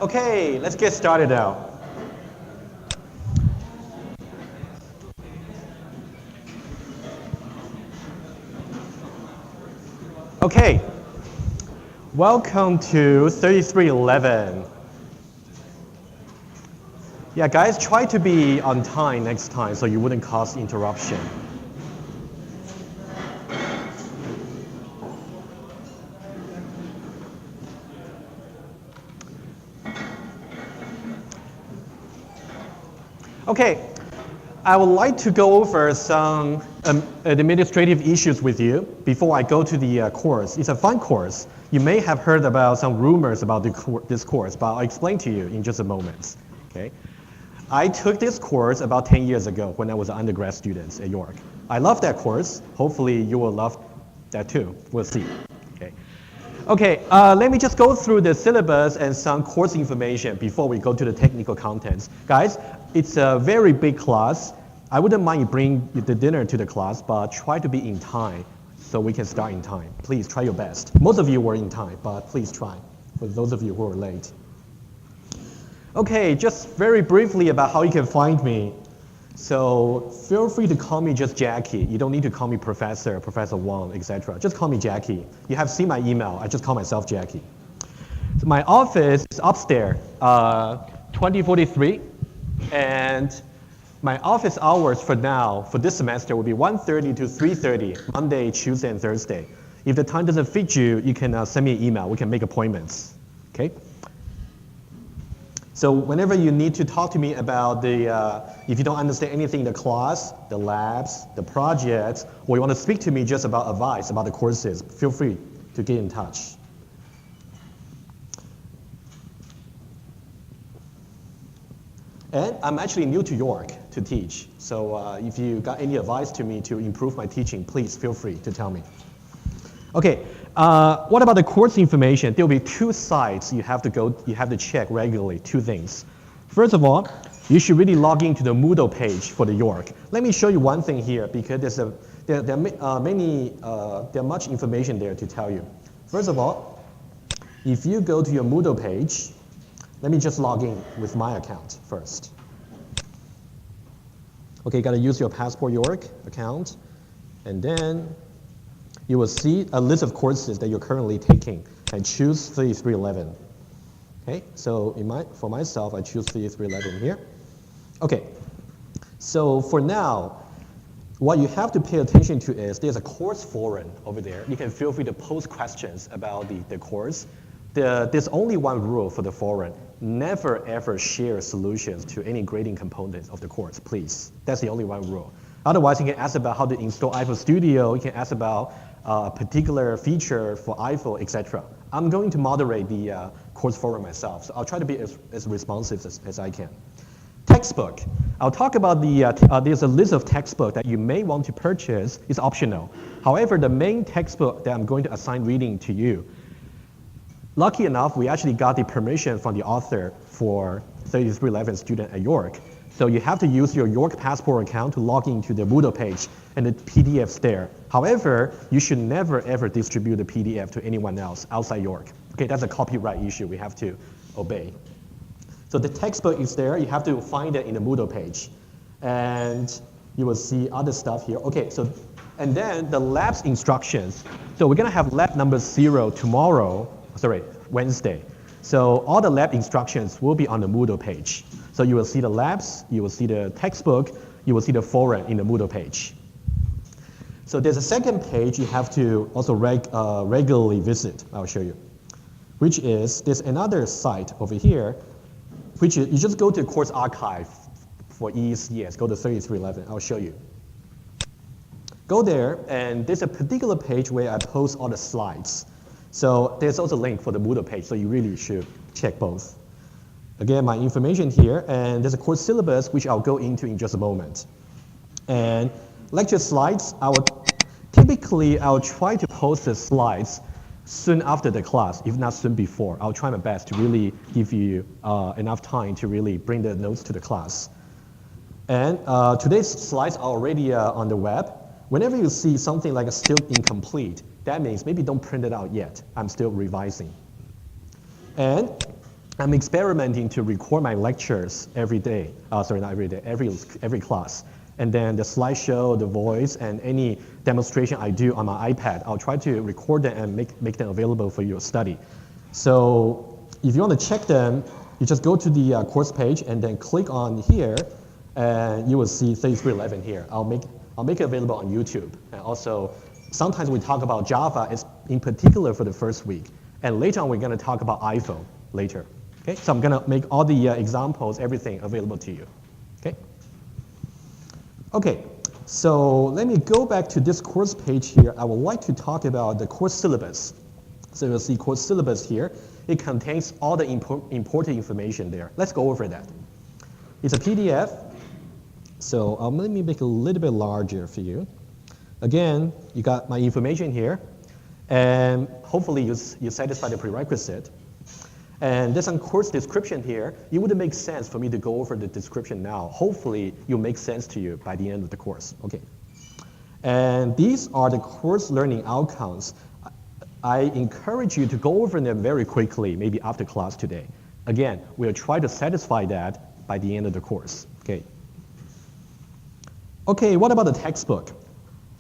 Okay, let's get started now. Okay, welcome to 3311. Yeah, guys, try to be on time next time so you wouldn't cause interruption. Okay, I would like to go over some administrative issues with you before I go to the course. It's a fun course. You may have heard about some rumors about this course, but I'll explain to you in just a moment. Okay? I took this course about 10 years ago when I was an undergrad student at York. I love that course. Hopefully you will love that too. We'll see. Okay. Okay, let me just go through the syllabus and some course information before we go to the technical contents. Guys, it's a very big class. I wouldn't mind you bring the dinner to the class, but try to be in time so we can start in time. Please try your best. Most of you were in time, but please try for those of you who are late. Okay, just very briefly about how you can find me. So feel free to call me just Jackie. You don't need to call me Professor, Professor Wang, etc. Just call me Jackie. You have seen my email. I just call myself Jackie. So my office is upstairs, 2043. And my office hours for now, for this semester, will be 1:30 to 3:30, Monday, Tuesday, and Thursday. If the time doesn't fit you, you can send me an email. We can make appointments. Okay? So whenever you need to talk to me about if you don't understand anything in the class, the labs, the projects, or you want to speak to me just about advice about the courses, feel free to get in touch. And I'm actually new to York to teach. So if you got any advice to me to improve my teaching, please feel free to tell me. Okay, what about the course information? There will be two sites you have to check regularly, two things. First of all, you should really log into the Moodle page for the York. Let me show you one thing here because there are much information there to tell you. First of all, if you go to your Moodle page, let me just log in with my account first. Okay, you gotta use your Passport York account, and then you will see a list of courses that you're currently taking and choose 3311. Okay, so for myself, I choose 3311 here. Okay, so for now, what you have to pay attention to is there's a course forum over there. You can feel free to post questions about the course. There's only one rule for the forum. Never ever share solutions to any grading components of the course, please. That's the only one rule. Otherwise, you can ask about how to install iPhone Studio. You can ask about a particular feature for iPhone, etc. I'm going to moderate the course forum myself, so I'll try to be as responsive as I can. Textbook. I'll talk about there's a list of textbooks that you may want to purchase. It's optional. However, the main textbook that I'm going to assign reading to you, lucky enough, we actually got the permission from the author for 3311 student at York. So you have to use your York Passport account to log into the Moodle page and the PDF's there. However, you should never ever distribute the PDF to anyone else outside York. Okay, that's a copyright issue we have to obey. So the textbook is there. You have to find it in the Moodle page. And you will see other stuff here. Okay, so, and then the labs instructions. So we're gonna have lab number 0 Wednesday. So all the lab instructions will be on the Moodle page. So you will see the labs, you will see the textbook, you will see the forum in the Moodle page. So there's a second page you have to also regularly visit, I'll show you, which is, there's another site over here, which is, you just go to course archive for EECS, go to 3311, I'll show you. Go there, and there's a particular page where I post all the slides. So there's also a link for the Moodle page, so you really should check both. Again, my information here, and there's a course syllabus, which I'll go into in just a moment. And lecture slides, typically I'll try to post the slides soon after the class, if not soon before. I'll try my best to really give you enough time to really bring the notes to the class. And today's slides are already on the web. Whenever you see something like a still incomplete, that means maybe don't print it out yet. I'm still revising. And I'm experimenting to record my lectures every day. Sorry, not every day, every class. And then the slideshow, the voice, and any demonstration I do on my iPad, I'll try to record them and make them available for your study. So if you want to check them, you just go to the course page and then click on here, and you will see 3311 here. I'll make it available on YouTube. And also, sometimes we talk about Java in particular for the first week. And later on, we're going to talk about iPhone later. Okay, so I'm going to make all the examples, everything available to you. Okay. Okay, so let me go back to this course page here. I would like to talk about the course syllabus. So you'll see course syllabus here. It contains all the important information there. Let's go over that. It's a PDF. So let me make it a little bit larger for you. Again, you got my information here. And hopefully you satisfy the prerequisite. And there's some course description here. It wouldn't make sense for me to go over the description now. Hopefully, it'll make sense to you by the end of the course. Okay. And these are the course learning outcomes. I encourage you to go over them very quickly, maybe after class today. Again, we'll try to satisfy that by the end of the course. Okay. Okay, what about the textbook?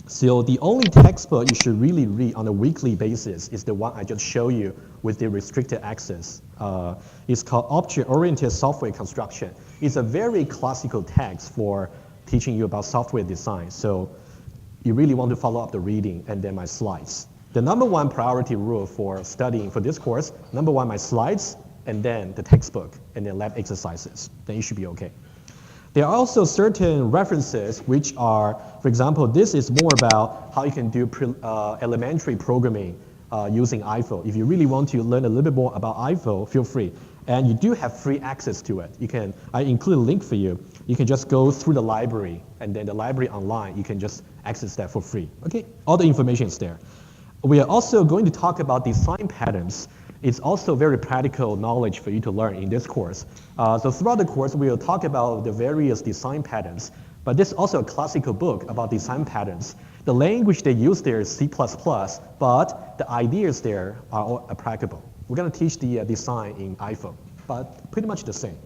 So the only textbook you should really read on a weekly basis is the one I just showed you with the restricted access. It's called Object-Oriented Software Construction. It's a very classical text for teaching you about software design. So you really want to follow up the reading and then my slides. The number one priority rule for studying for this course, number one, my slides, and then the textbook, and then lab exercises. Then you should be okay. There are also certain references which are, for example, this is more about how you can do elementary programming using iPhone. If you really want to learn a little bit more about iPhone, feel free. And you do have free access to it. I include a link for you. You can just go through the library, and then the library online, you can just access that for free. Okay, all the information is there. We are also going to talk about design patterns. It's also very practical knowledge for you to learn in this course. So throughout the course, we will talk about the various design patterns, but this is also a classical book about design patterns. The language they use there is C++, but the ideas there are all applicable. We're going to teach the design in iPhone, but pretty much the same.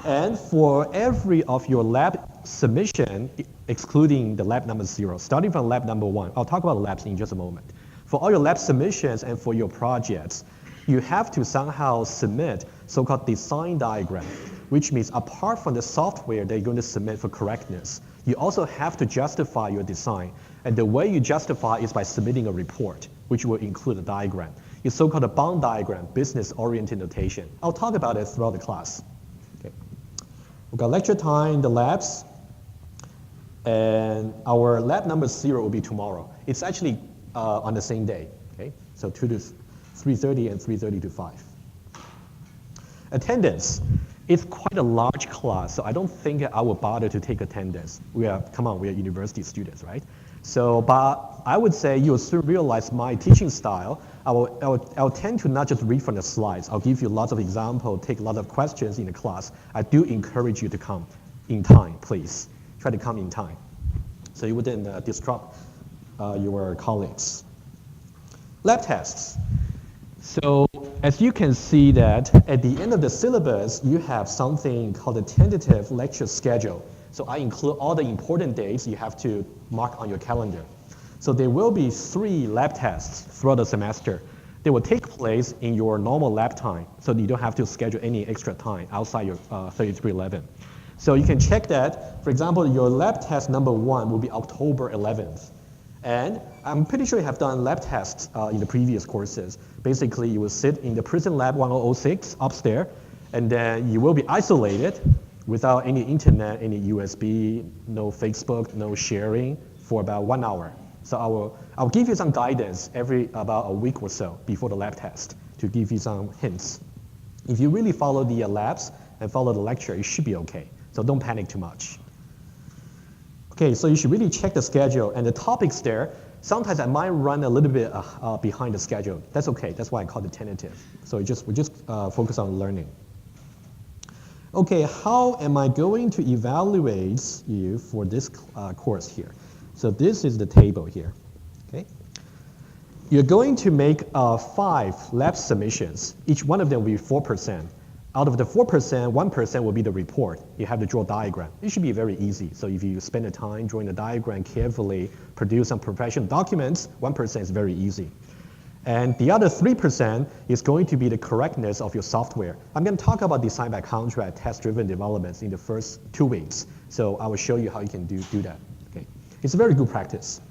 And for every of your lab submission, excluding the lab number 0, starting from lab number 1, I'll talk about labs in just a moment. For all your lab submissions and for your projects, you have to somehow submit so-called design diagram, which means apart from the software that you're going to submit for correctness, you also have to justify your design. And the way you justify is by submitting a report, which will include a diagram. It's so-called a bound diagram, business-oriented notation. I'll talk about it throughout the class. Okay. We've got lecture time, the labs, and our lab number 0 will be tomorrow. It's actually on the same day, okay? So 2 to 3:30 and 3:30 to 5. Attendance. It's quite a large class, so I don't think I will bother to take attendance. We are university students, right? So, but I would say you'll soon realize my teaching style. I'll tend to not just read from the slides. I'll give you lots of examples, take a lot of questions in the class. I do encourage you to come in time, please. Try to come in time, so you wouldn't disrupt your colleagues. Lab tests. So as you can see that at the end of the syllabus, you have something called a tentative lecture schedule. So I include all the important dates you have to mark on your calendar. So there will be 3 lab tests throughout the semester. They will take place in your normal lab time, so you don't have to schedule any extra time outside your 3311. So you can check that. For example, your lab test number 1 will be October 11th. And I'm pretty sure you have done lab tests in the previous courses. Basically, you will sit in the prison lab 1006 upstairs, and then you will be isolated without any internet, any USB, no Facebook, no sharing for about 1 hour. So I'll give you some guidance every about a week or so before the lab test to give you some hints. If you really follow the labs and follow the lecture, you should be okay. So don't panic too much. Okay, so you should really check the schedule and the topics there. Sometimes I might run a little bit behind the schedule. That's okay. That's why I call it tentative. So we just focus on learning. Okay, how am I going to evaluate you for this course here? So this is the table here. Okay. You're going to make 5 lab submissions. Each one of them will be 4%. Out of the 4%, 1% will be the report. You have to draw a diagram. It should be very easy. So if you spend the time drawing the diagram carefully, produce some professional documents, 1% is very easy. And the other 3% is going to be the correctness of your software. I'm going to talk about design by contract, test-driven developments in the first 2 weeks. So I will show you how you can do that. Okay. It's a very good practice.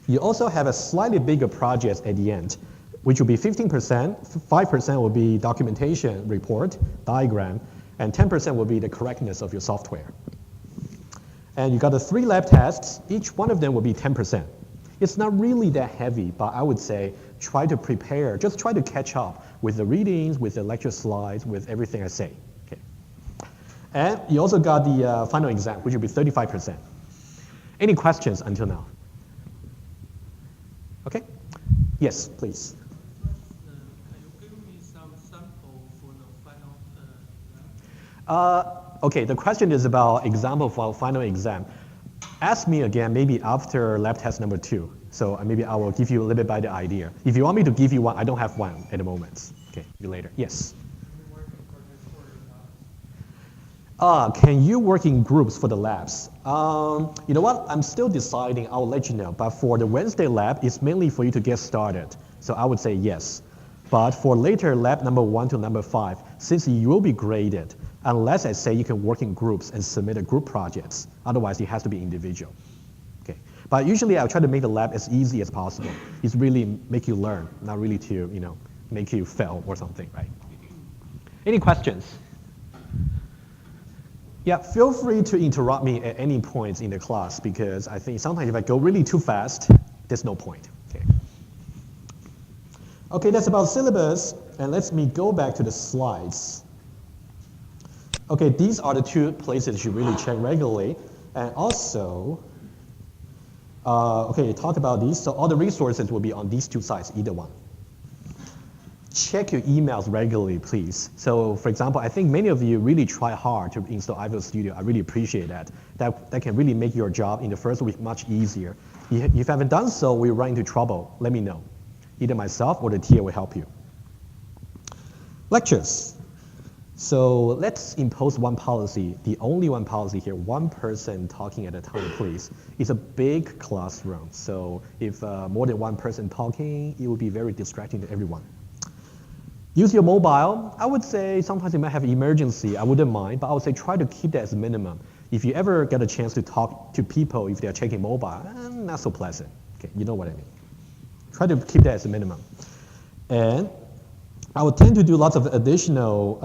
You also have a slightly bigger project at the end, which will be 15%, 5% will be documentation, report, diagram, and 10% will be the correctness of your software. And you got the 3 lab tests, each one of them will be 10%. It's not really that heavy, but I would say try to prepare, just try to catch up with the readings, with the lecture slides, with everything I say. Okay. And you also got the final exam, which will be 35%. Any questions until now? Okay? Yes, please. Can you give me some sample for the final exam? Okay, the question is about example for final exam. Ask me again, maybe after lab test number 2. So maybe I will give you a little bit by the idea. If you want me to give you one, I don't have one at the moment. Okay, you later. Yes? Can you work in groups for the labs? You know what? I'm still deciding. I'll let you know. But for the Wednesday lab, it's mainly for you to get started. So I would say yes. But for later lab number 1 to number 5, since you will be graded, unless I say you can work in groups and submit a group projects. Otherwise, it has to be individual. Okay. But usually, I'll try to make the lab as easy as possible. It's really make you learn, not really to make you fail or something, right? Any questions? Yeah, feel free to interrupt me at any point in the class because I think sometimes if I go really too fast, there's no point. Okay. Okay, that's about syllabus, and let me go back to the slides. Okay, these are the 2 places you really check regularly, and also, okay, talk about these. So all the resources will be on these 2 sites, either one. Check your emails regularly, please. So, for example, I think many of you really try hard to install iView Studio. I really appreciate that. That can really make your job in the first week much easier. If you haven't done so, we run into trouble. Let me know. Either myself or the TA will help you. Lectures. So let's impose one policy, the only one policy here, one person talking at a time, please. It's a big classroom, so if more than one person talking, it will be very distracting to everyone. Use your mobile. I would say sometimes you might have emergency. I wouldn't mind, but I would say try to keep that as a minimum. If you ever get a chance to talk to people if they're checking mobile, not so pleasant. Okay, you know what I mean. Try to keep that as a minimum. And I would tend to do lots of additional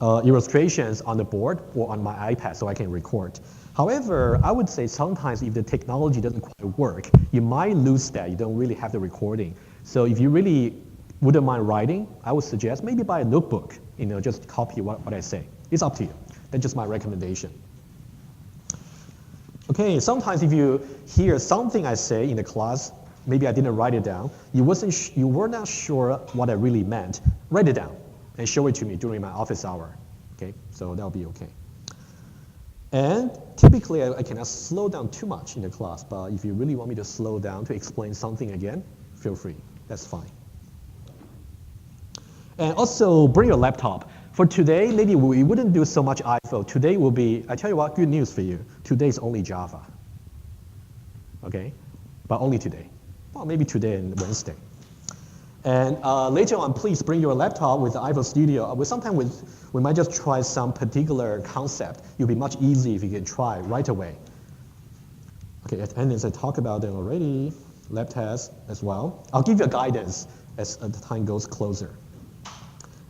illustrations on the board or on my iPad so I can record. However, I would say sometimes if the technology doesn't quite work, you might lose that. You don't really have the recording. So if you really wouldn't mind writing, I would suggest maybe buy a notebook, just copy what I say. It's up to you. That's just my recommendation. Okay, sometimes if you hear something I say in the class, maybe I didn't write it down, you were not sure what I really meant, write it down and show it to me during my office hour. Okay, so that'll be okay. And typically I cannot slow down too much in the class, but if you really want me to slow down to explain something again, feel free, that's fine. And also bring your laptop. For today, maybe we wouldn't do so much iPhone. Today will be, I tell you what, good news for you. Today is only Java. Okay, but only today. Well, maybe today and Wednesday. And later on, please bring your laptop with the iView Studio. Sometimes we might just try some particular concept. It'll be much easier if you can try right away. Okay, attendance, I talked about them already. Lab test as well. I'll give you a guidance as the time goes closer.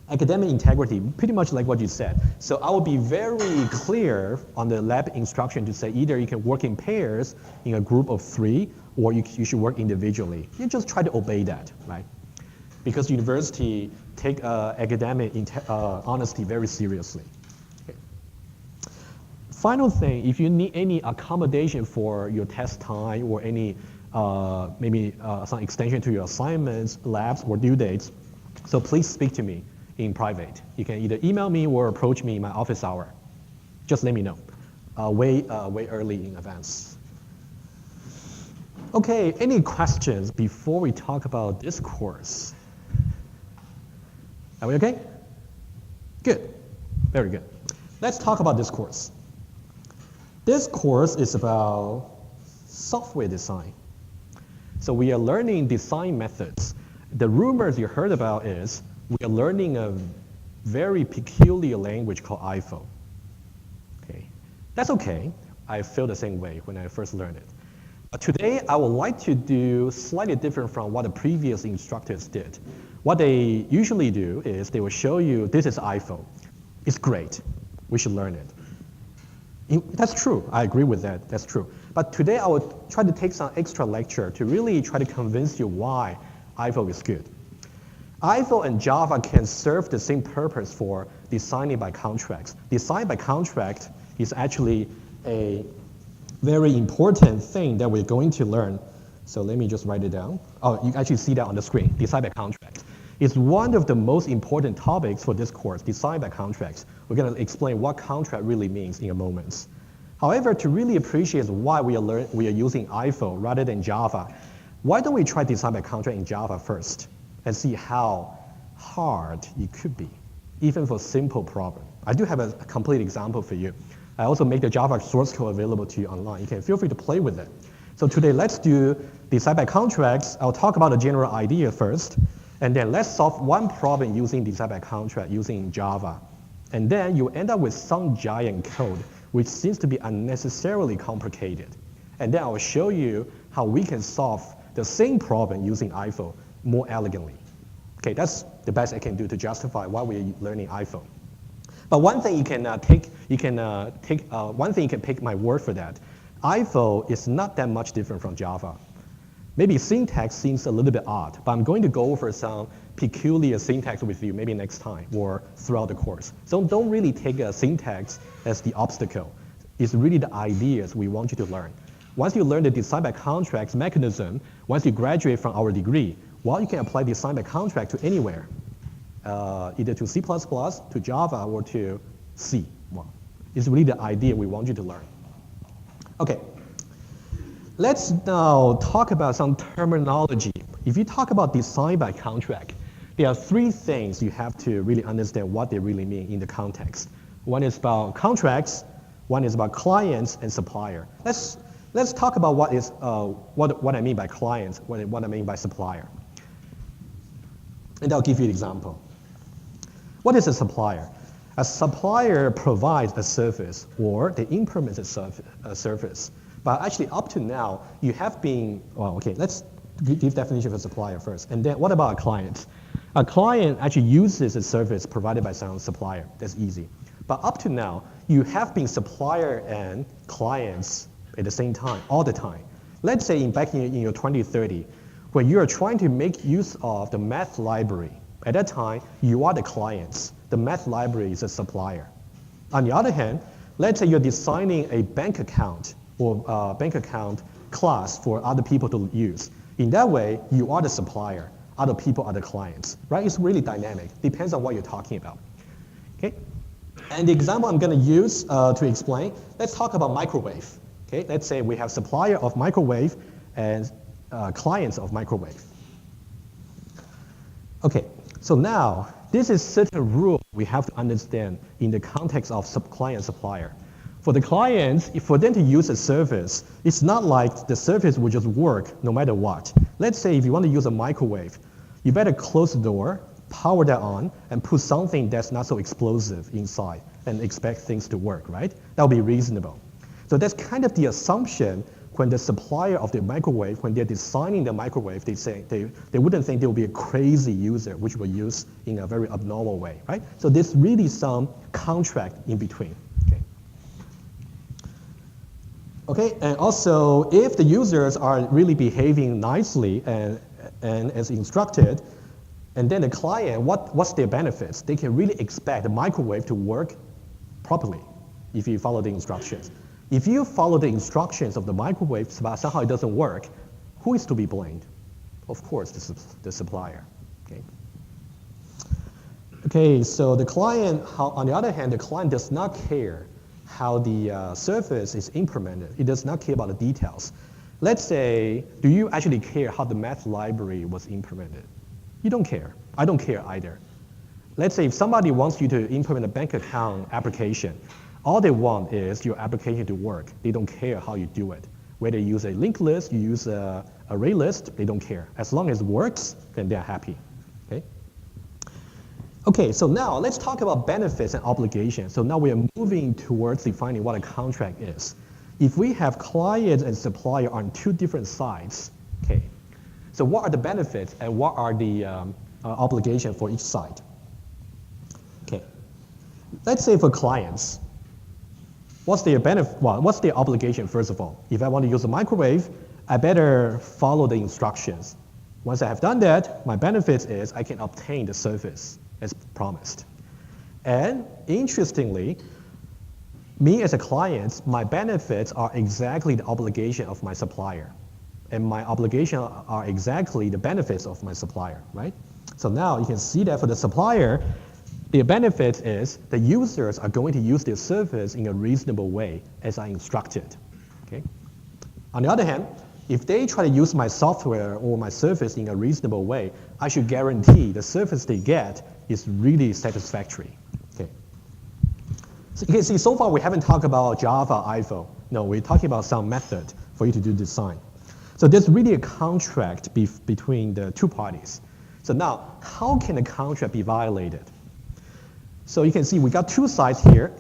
Academic integrity, pretty much like what you said. So I will be very clear on the lab instruction to say either you can work in pairs in a group of 3, or you should work individually. You just try to obey that, right? Because university take academic honesty very seriously. Okay. Final thing, if you need any accommodation for your test time or any maybe some extension to your assignments, labs, or due dates, so please speak to me in private. You can either email me or approach me in my office hour. Just let me know, way early in advance. Okay, any questions before we talk about this course? Are we okay? Good, very good. Let's talk about this course. This course is about software design. So we are learning design methods. The rumors you heard about is we are learning a very peculiar language called IFO. Okay, that's okay. I feel the same way when I first learned it. But today, I would like to do slightly different from what the previous instructors did. What they usually do is they will show you, this is IFO. It's great. We should learn it. That's true. I agree with that. That's true. But today, I will try to take some extra lecture to really try to convince you why IFO is good. IFO and Java can serve the same purpose for designing by contracts. Design by contract is actually a very important thing that we're going to learn. So let me just write it down. Oh, you actually see that on the screen, design by contract. It's one of the most important topics for this course, design by contracts. We're going to explain what contract really means in a moment. However, to really appreciate why we are using IFO rather than Java, why don't we try design by contract in Java first and see how hard it could be, even for simple problem. I do have a complete example for you. I also make the Java source code available to you online. You can feel free to play with it. So today, let's do design by contracts. I'll talk about the general idea first, and then let's solve one problem using design by contract using Java. And then you end up with some giant code, which seems to be unnecessarily complicated. And then I'll show you how we can solve the same problem using IFO more elegantly. Okay, that's the best I can do to justify why we're learning IFO. But one thing you can pick my word for that. IFO is not that much different from Java. Maybe syntax seems a little bit odd, but I'm going to go over some peculiar syntax with you maybe next time or throughout the course. So don't really take a syntax as the obstacle. It's really the ideas we want you to learn. Once you learn the design by contracts mechanism, once you graduate from our degree, well, you can apply design by contract to anywhere. Either to C++, to Java, or to C. Well, it's really the idea we want you to learn. Okay, let's now talk about some terminology. If you talk about design by contract, there are three things you have to really understand what they really mean in the context. One is about contracts, one is about clients and supplier. Let's talk about what I mean by clients, what I mean by supplier. And I'll give you an example. What is a supplier? A supplier provides a service or they implement a service. But actually up to now, you have been, well, okay, let's give definition of a supplier first. And then what about a client? A client actually uses a service provided by some supplier. That's easy. But up to now, you have been supplier and clients at the same time, all the time. Let's say back in your 2030, when you are trying to make use of the math library, at that time, you are the clients. The math library is a supplier. On the other hand, let's say you're designing a bank account or bank account class for other people to use. In that way, you are the supplier. Other people are the clients, right? It's really dynamic. Depends on what you're talking about. Okay? And the example I'm going to use to explain, let's talk about microwave. Okay? Let's say we have supplier of microwave and clients of microwave. Okay, so now this is certain rule we have to understand in the context of client supplier. For the clients, for them to use a service, it's not like the service will just work no matter what. Let's say if you want to use a microwave, you better close the door, power that on, and put something that's not so explosive inside and expect things to work, right? That would be reasonable. So that's kind of the assumption when the supplier of the microwave, when they're designing the microwave, they wouldn't think there will be a crazy user which will use in a very abnormal way, right? So there's really some contract in between. Okay, and also if the users are really behaving nicely and as instructed, and then the client, what's their benefits? They can really expect the microwave to work properly if you follow the instructions. If you follow the instructions of the microwave, but somehow it doesn't work, who is to be blamed? Of course, the supplier. Okay. Okay, so the client, on the other hand, the client does not care how the service is implemented. It does not care about the details. Let's say, do you actually care how the math library was implemented? You don't care. I don't care either. Let's say if somebody wants you to implement a bank account application, all they want is your application to work. They don't care how you do it. Whether you use a linked list, you use an array list, they don't care. As long as it works, then they're happy. Okay? Okay, so now let's talk about benefits and obligations. So now we are moving towards defining what a contract is. If we have client and supplier on two different sides, okay, so what are the benefits and what are the obligations for each side? Okay, let's say for clients, what's their benefit? Well, what's their obligation first of all? If I want to use a microwave, I better follow the instructions. Once I have done that, my benefit is I can obtain the service as promised. And interestingly, me as a client, my benefits are exactly the obligation of my supplier. And my obligation are exactly the benefits of my supplier, right? So now you can see that for the supplier, the benefit is the users are going to use their service in a reasonable way as I instructed, okay? On the other hand, if they try to use my software or my service in a reasonable way, I should guarantee the service they get is really satisfactory, okay? So you can see so far we haven't talked about Java, IFO. No, we're talking about some method for you to do design. So there's really a contract between the two parties. So now, how can a contract be violated? So you can see we got two sides here.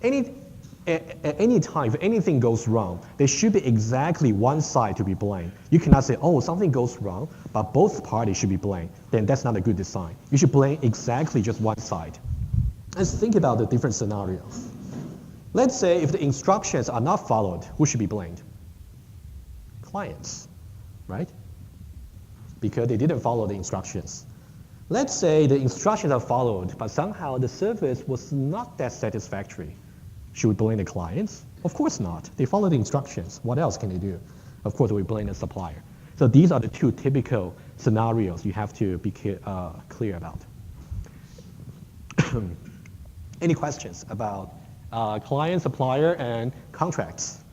At any time, if anything goes wrong, there should be exactly one side to be blamed. You cannot say, oh, something goes wrong, but both parties should be blamed. Then that's not a good design. You should blame exactly just one side. Let's think about the different scenarios. Let's say if the instructions are not followed, who should be blamed? Clients, right? Because they didn't follow the instructions. Let's say the instructions are followed, but somehow the service was not that satisfactory. Should we blame the clients? Of course not. They follow the instructions. What else can they do? Of course, we blame the supplier. So these are the two typical scenarios you have to be clear about. Any questions about client, supplier, and contracts?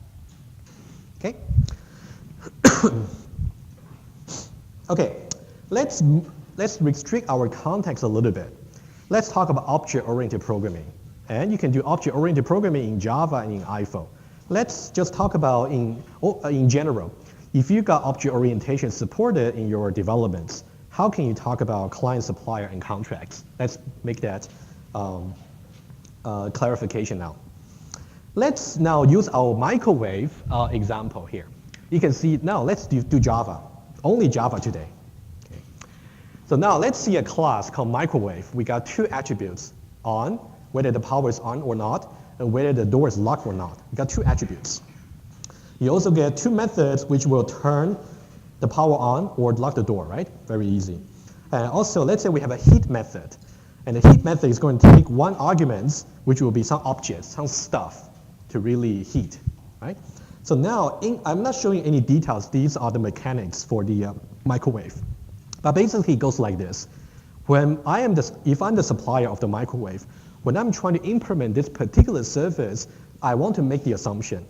Okay. Okay, let's restrict our context a little bit. Let's talk about object-oriented programming. And you can do object-oriented programming in Java and in IFO. Let's just talk about in general. If you got object orientation supported in your developments, how can you talk about client, supplier, and contracts? Let's make that clarification now. Let's now use our microwave example here. You can see now let's do Java, only Java today. Okay. So now let's see a class called microwave. We got two attributes, on, whether the power is on or not, and whether the door is locked or not. We got two attributes. You also get two methods which will turn the power on or lock the door, right? Very easy. And also, let's say we have a heat method. And the heat method is going to take one argument, which will be some objects, some stuff to really heat, right? So now, I'm not showing any details. These are the mechanics for the microwave. But basically, it goes like this. If I'm the supplier of the microwave, when I'm trying to implement this particular service, I want to make the assumption.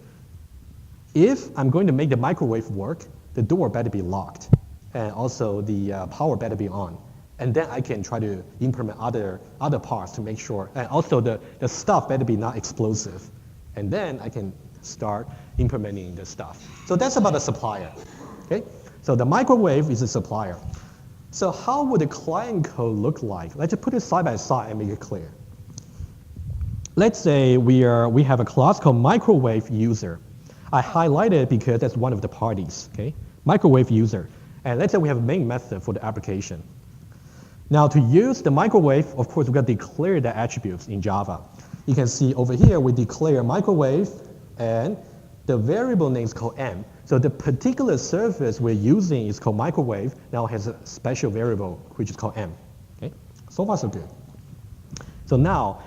If I'm going to make the microwave work, the door better be locked, and also the power better be on. And then I can try to implement other parts to make sure, and also the stuff better be not explosive. And then I can start implementing the stuff. So that's about the supplier, okay? So the microwave is a supplier. So how would the client code look like? Let's just put it side by side and make it clear. Let's say we have a class called microwave user. I highlighted it because that's one of the parties, okay? Microwave user. And let's say we have a main method for the application. Now to use the microwave, of course, we've got to declare the attributes in Java. You can see over here, we declare microwave, and the variable name is called m. So the particular service we're using is called microwave, now has a special variable, which is called m. Okay? So far, so good. So now,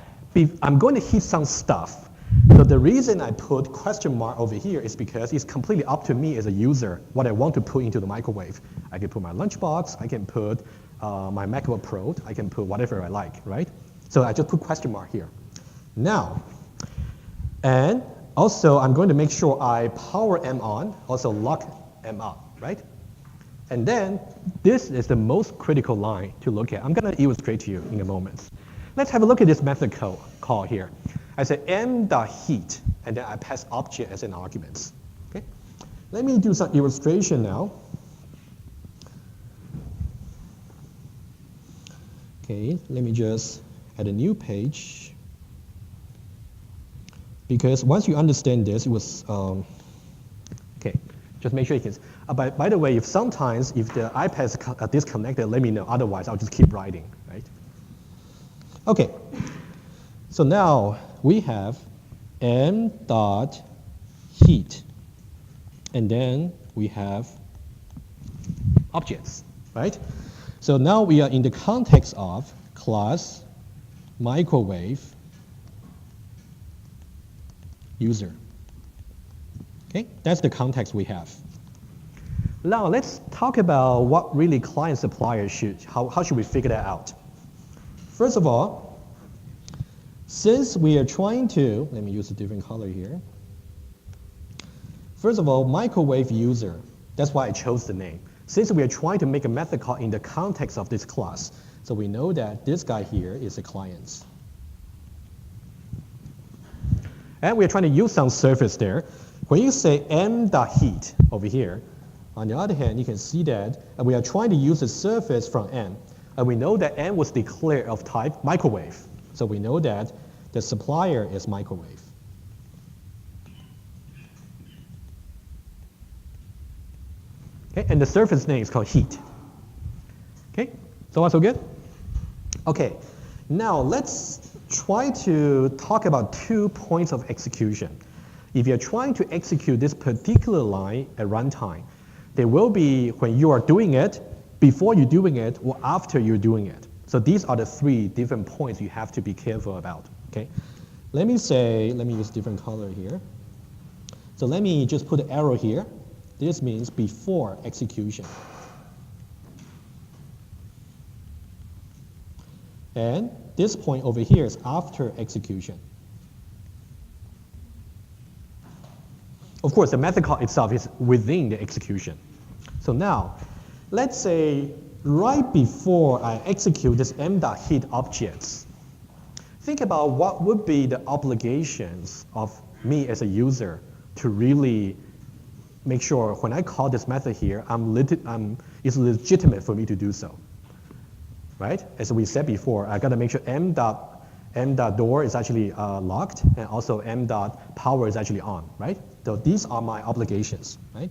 I'm going to heat some stuff. So the reason I put question mark over here is because it's completely up to me as a user what I want to put into the microwave. I can put my lunchbox, I can put my MacBook Pro, I can put whatever I like, right? So I just put question mark here. Now, and also I'm going to make sure I power M on, also lock M up, right? And then this is the most critical line to look at. I'm going to illustrate to you in a moment. Let's have a look at this method call here. I say m.heat, and then I pass object as an argument. Okay? Let me do some illustration now. Okay, let me just add a new page. Because once you understand this, it was, okay, just make sure you can. By the way, if the iPad is disconnected, let me know. Otherwise, I'll just keep writing, right? Okay, so now we have m dot heat, and then we have objects, right? So now we are in the context of class microwave user. Okay, that's the context we have. Now let's talk about what really client supplier how should we figure that out? First of all, since we are trying to, let me use a different color here. First of all, microwave user, that's why I chose the name. Since we are trying to make a method call in the context of this class, so we know that this guy here is a client. And we're trying to use some surface there. When you say m.heat over here, on the other hand, you can see that we are trying to use a surface from m. And we know that m was declared of type microwave. So we know that the supplier is microwave. Okay, and the surface name is called heat. Okay, so far so good? Okay, now let's try to talk about 2 points of execution. If you're trying to execute this particular line at runtime, there will be when you are doing it, before you're doing it, or after you're doing it. So these are the 3 different points you have to be careful about. Okay, let me use a different color here. So let me just put an arrow here. This means before execution. And this point over here is after execution. Of course, the method call itself is within the execution. So now, let's say right before I execute this m.heat objects, think about what would be the obligations of me as a user to really make sure when I call this method here, it's legitimate for me to do so, right? As we said before, I got to make sure m.door is actually locked, and also m.power is actually on, right? So these are my obligations, right?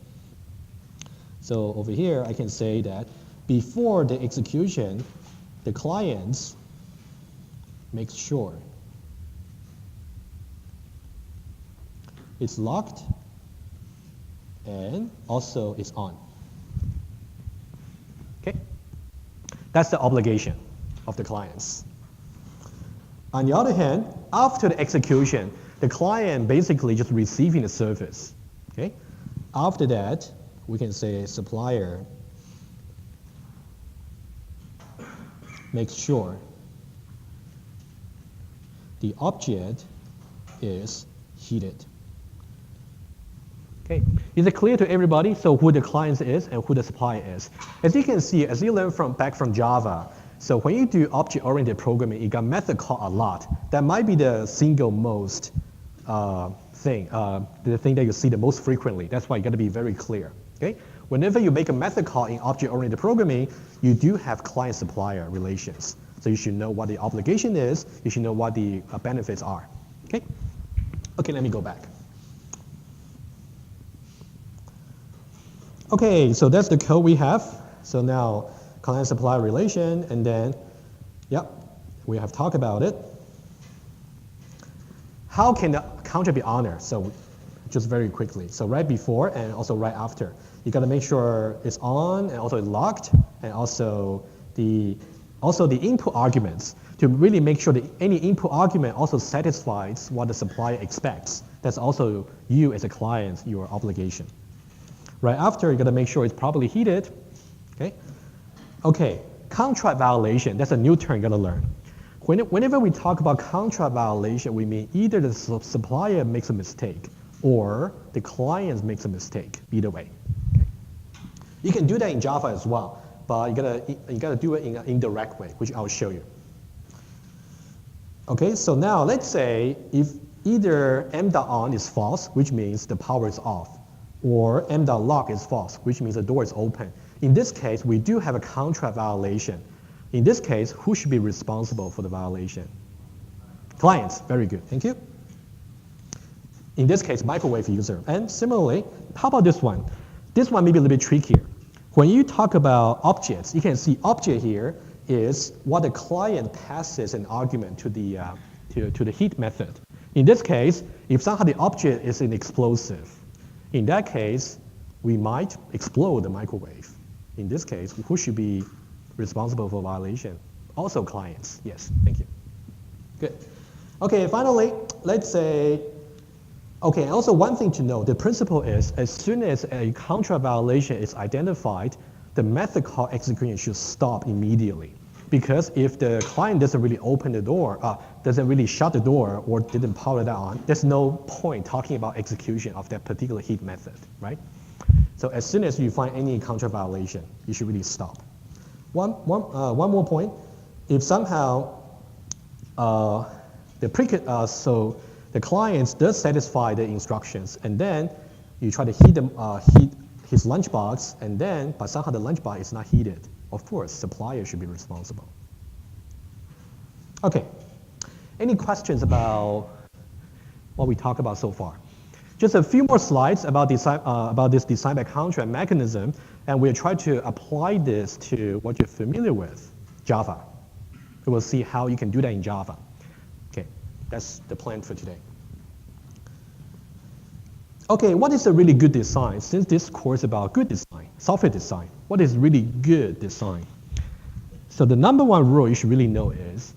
So over here, I can say that before the execution, the client makes sure it's locked and also it's on. Okay? That's the obligation of the clients. On the other hand, after the execution, the client basically just receiving the service. Okay? After that, we can say supplier makes sure the object is heated. Okay, is it clear to everybody? So who the client is and who the supplier is. As you can see, as you learn back from Java, so when you do object-oriented programming, you got method call a lot. That might be the single most the thing that you see the most frequently. That's why you got to be very clear. Okay, whenever you make a method call in object-oriented programming, you do have client-supplier relations. So you should know what the obligation is. You should know what the benefits are. Okay. Okay, let me go back. Okay, so that's the code we have. So now client-supplier relation, and then, yep, we have talked about it. How can the counter be honored? So just very quickly. So right before and also right after. You got to make sure it's on and also it's locked, and also the input arguments to really make sure that any input argument also satisfies what the supplier expects. That's also you as a client, your obligation. Right after, you got to make sure it's properly heated. Okay. Okay. Contract violation. That's a new term you got to learn. Whenever we talk about contract violation, we mean either the supplier makes a mistake or the client makes a mistake. Either way. Okay. You can do that in Java as well, but you gotta do it in an indirect way, which I'll show you. Okay, so now let's say if either m.on is false, which means the power is off, or m.log is false, which means the door is open. In this case, we do have a contract violation. In this case, who should be responsible for the violation? Clients, very good, thank you. In this case, microwave user. And similarly, how about this one? This one may be a little bit trickier. When you talk about objects, you can see object here is what the client passes an argument to the heat method. In this case, if somehow the object is an explosive, in that case, we might explode the microwave. In this case, who should be responsible for violation? Also clients, yes, thank you. Good. Okay, finally, let's say, okay, also one thing to know, the principle is as soon as a contract violation is identified, the method call execution should stop immediately. Because if the client doesn't really open the door, doesn't really shut the door or didn't power that on, there's no point talking about execution of that particular heat method, right? So as soon as you find any contract violation, you should really stop. One more point, if somehow so the client does satisfy the instructions, and then you try to heat his lunchbox, and then but somehow the lunchbox is not heated. Of course, supplier should be responsible. Okay, any questions about what we talked about so far? Just a few more slides about this design by contract mechanism, and we'll try to apply this to what you're familiar with, Java. We will see how you can do that in Java. Okay, that's the plan for today. Okay, what is a really good design? Since this course is about good design, software design, what is really good design? So the number one rule you should really know is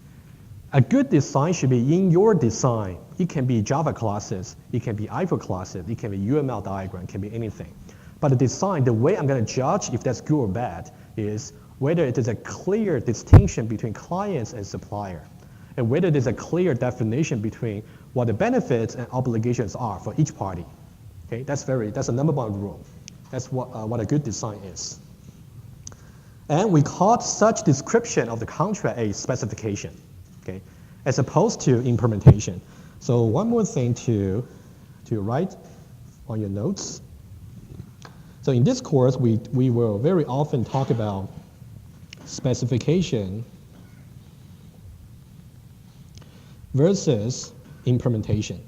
a good design should be in your design. It can be Java classes, it can be IFO classes, it can be UML diagram, it can be anything. But the design, the way I'm going to judge if that's good or bad is whether it is a clear distinction between clients and supplier, and whether there's a clear definition between what the benefits and obligations are for each party. Okay, that's a number one rule. That's what a good design is. And we call such description of the contract a specification, okay, as opposed to implementation. So one more thing to write on your notes. So in this course, we will very often talk about specification versus implementation.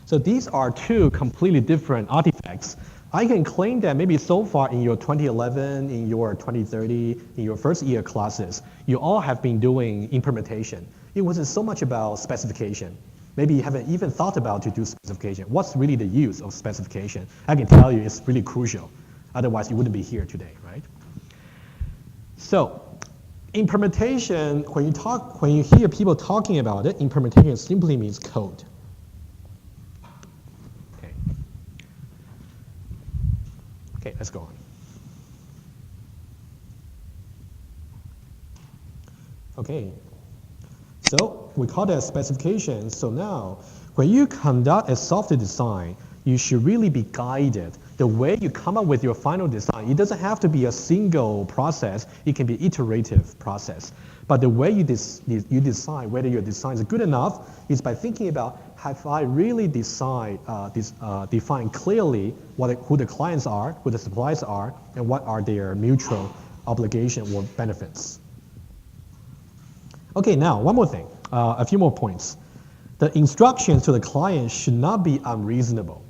So these are two completely different artifacts. I can claim that maybe so far in your 2011, in your 2030, in your first year classes, you all have been doing implementation. It wasn't so much about specification. Maybe you haven't even thought about to do specification. What's really the use of specification? I can tell you it's really crucial. Otherwise, you wouldn't be here today, right? So implementation, when you hear people talking about it, implementation simply means code. Okay, let's go on. Okay, so we call that specification. So now, when you conduct a software design, you should really be guided. The way you come up with your final design, it doesn't have to be a single process. It can be iterative process. But the way you decide whether your design is good enough is by thinking about, have I really defined clearly who the clients are, who the suppliers are, and what are their mutual obligation or benefits. Okay, now one more thing, a few more points. The instructions to the client should not be unreasonable,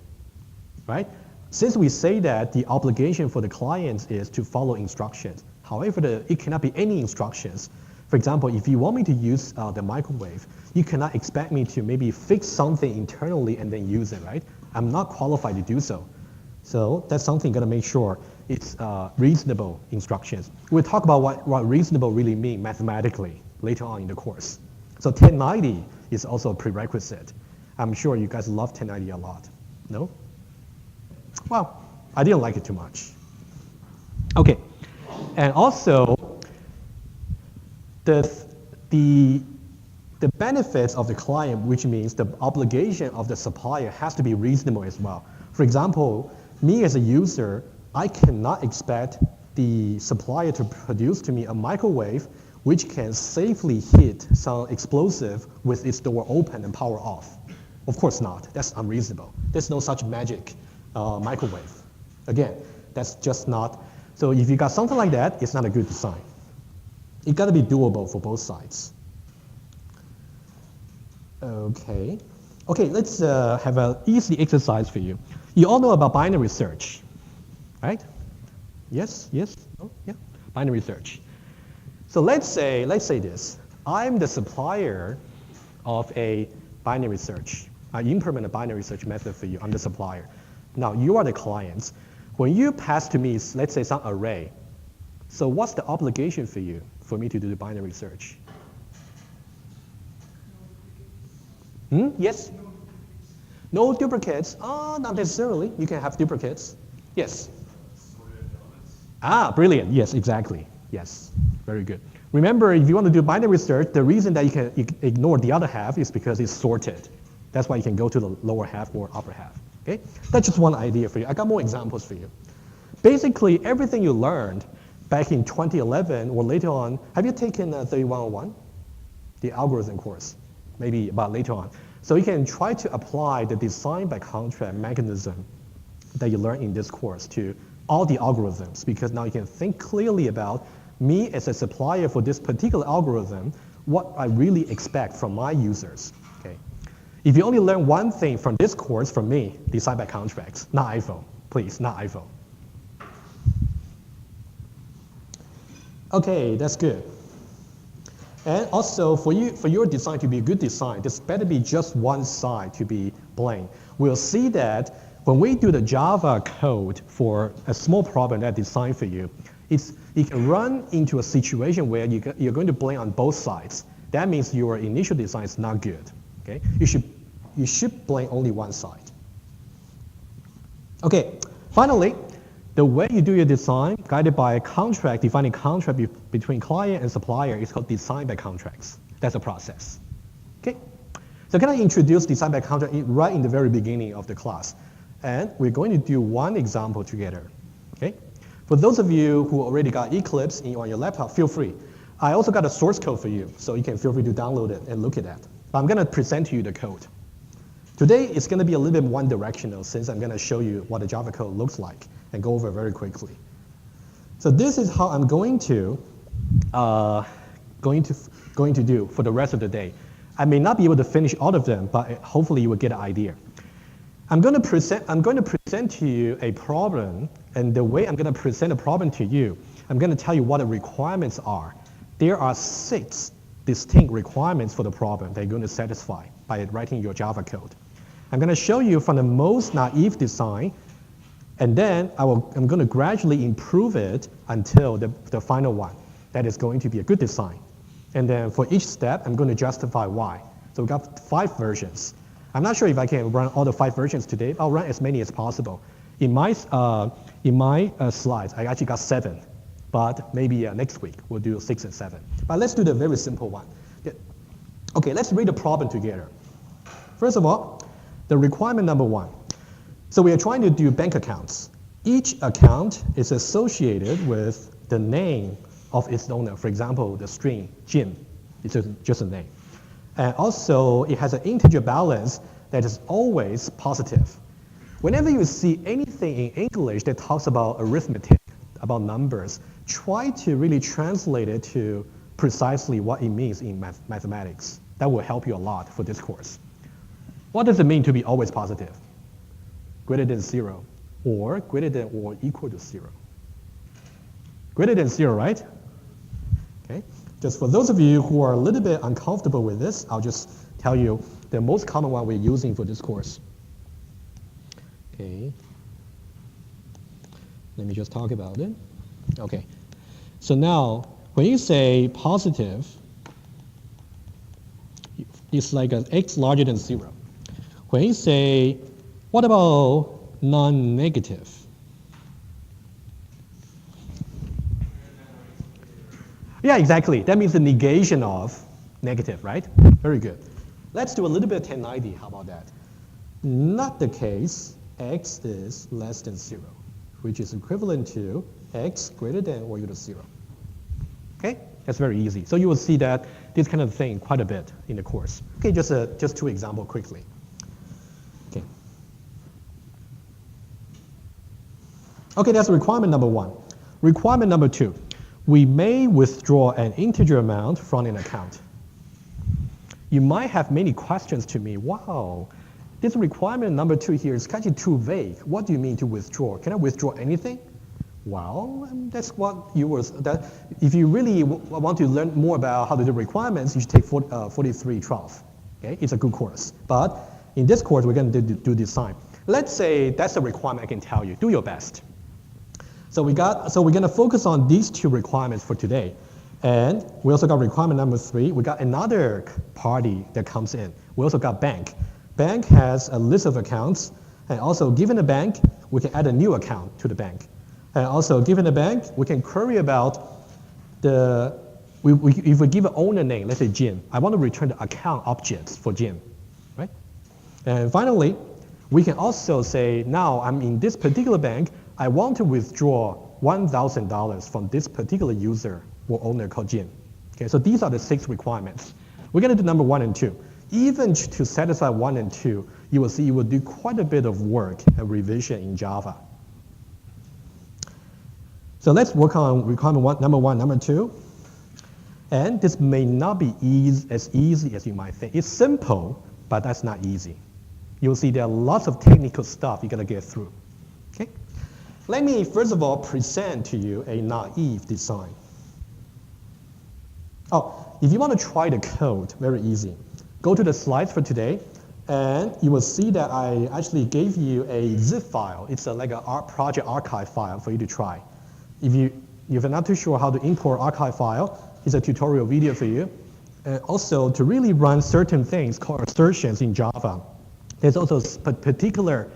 right? Since we say that the obligation for the clients is to follow instructions, however, it cannot be any instructions. For example, if you want me to use the microwave, you cannot expect me to maybe fix something internally and then use it, right? I'm not qualified to do so. So that's something you gotta make sure it's reasonable instructions. We'll talk about what reasonable really means mathematically later on in the course. So 1090 is also a prerequisite. I'm sure you guys love 1090 a lot. No? Well, I didn't like it too much. Okay, and also the the benefits of the client, which means the obligation of the supplier has to be reasonable as well. For example, me as a user, I cannot expect the supplier to produce to me a microwave which can safely hit some explosive with its door open and power off. Of course not, that's unreasonable. There's no such magic microwave. Again, that's just not, so if you got something like that, it's not a good design. It gotta be doable for both sides. Okay, let's have an easy exercise for you. You all know about binary search, right? Yes, no, yeah, binary search. So let's say this. I'm the supplier of a binary search. I implement a binary search method for you. I'm the supplier. Now you are the clients. When you pass to me, let's say some array, so what's the obligation for you for me to do the binary search? Yes? No duplicates? Not necessarily. You can have duplicates. Yes? Brilliant. Yes, exactly. Yes, very good. Remember, if you want to do binary search, the reason that you can ignore the other half is because it's sorted. That's why you can go to the lower half or upper half. Okay? That's just one idea for you. I got more examples for you. Basically, everything you learned back in 2011 or later on, have you taken 3101? The algorithm course, maybe about later on. So you can try to apply the design by contract mechanism that you learned in this course to all the algorithms, because now you can think clearly about me as a supplier for this particular algorithm, what I really expect from my users. Okay? If you only learn one thing from this course from me, design by contracts, not iPhone, please, not iPhone. Okay, that's good. And also, for your design to be a good design, there's better be just one side to be blamed. We'll see that when we do the Java code for a small problem that I designed for you, it can run into a situation where you're going to blame on both sides. That means your initial design is not good. Okay? You should blame only one side. Okay, finally, the way you do your design, guided by a contract, defining contract between client and supplier, is called design by contracts. That's a process. Okay? So can I introduce design by contract right in the very beginning of the class? And we're going to do one example together. Okay? For those of you who already got Eclipse on your laptop, feel free. I also got a source code for you, so you can feel free to download it and look at that. But I'm going to present to you the code. Today, it's going to be a little bit one-directional, since I'm going to show you what the Java code looks like and go over very quickly. So this is how I'm going to do for the rest of the day. I may not be able to finish all of them, but hopefully you will get an idea. I'm going to present to you a problem, and the way I'm going to present a problem to you, I'm going to tell you what the requirements are. There are 6 distinct requirements for the problem that you're going to satisfy by writing your Java code. I'm going to show you from the most naive design, and then I'm going to gradually improve it until the final one. That is going to be a good design. And then for each step, I'm going to justify why. So we've got 5 versions. I'm not sure if I can run all the 5 versions today. I'll run as many as possible. In my slides, I actually got 7. But maybe next week, we'll do 6 and 7. But let's do the very simple one. Okay, let's read the problem together. First of all, the requirement number 1. So we are trying to do bank accounts. Each account is associated with the name of its owner. For example, the string Jim, it's just a name. And also, it has an integer balance that is always positive. Whenever you see anything in English that talks about arithmetic, about numbers, try to really translate it to precisely what it means in mathematics. That will help you a lot for this course. What does it mean to be always positive? Greater than 0, or greater than or equal to 0. Greater than 0, right? Okay. Just for those of you who are a little bit uncomfortable with this, I'll just tell you the most common one we're using for this course. Okay. Let me just talk about it. Okay. So now, when you say positive, it's like an x larger than 0. When you say, what about non-negative? Yeah, exactly. That means the negation of Negative, right? Very good. Let's do a little bit of 1090. How about that? Not the case. X is less than 0, which is equivalent to x greater than or equal to 0. Okay? That's very easy. So you will see that this kind of thing quite a bit in the course. Okay, just two examples quickly. Okay. Okay, that's requirement number 1. Requirement number 2. We may withdraw an integer amount from an account. You might have many questions to me. Wow, this requirement number 2 here is kind of too vague. What do you mean to withdraw? Can I withdraw anything? Well, that's what you were, if you really want to learn more about how to do requirements, you should take 4312. Okay, it's a good course. But in this course, we're going to do design. Let's say that's a requirement I can tell you. Do your best. So we're going to focus on these 2 requirements for today. And we also got requirement number 3. We got another party that comes in. We also got bank. Bank has a list of accounts. And also, given a bank, we can add a new account to the bank. And also, given a bank, we can query about if we give an owner name, let's say Jim, I want to return the account objects for Jim, right? And finally, we can also say, now I'm in this particular bank, I want to withdraw $1,000 from this particular user or owner called Jim. Okay, so these are the 6 requirements. We're going to do number 1 and 2. Even to satisfy 1 and 2, you will see you will do quite a bit of work and revision in Java. So let's work on requirement number 1, number 2. And this may not be as easy as you might think. It's simple, but that's not easy. You'll see there are lots of technical stuff you got to get through. Okay? Let me first of all present to you a naive design. Oh, if you want to try the code, very easy. Go to the slides for today, and you will see that I actually gave you a zip file. It's like a project archive file for you to try. If you're not too sure how to import archive file, here's a tutorial video for you. And also, to really run certain things called assertions in Java, there's also a particular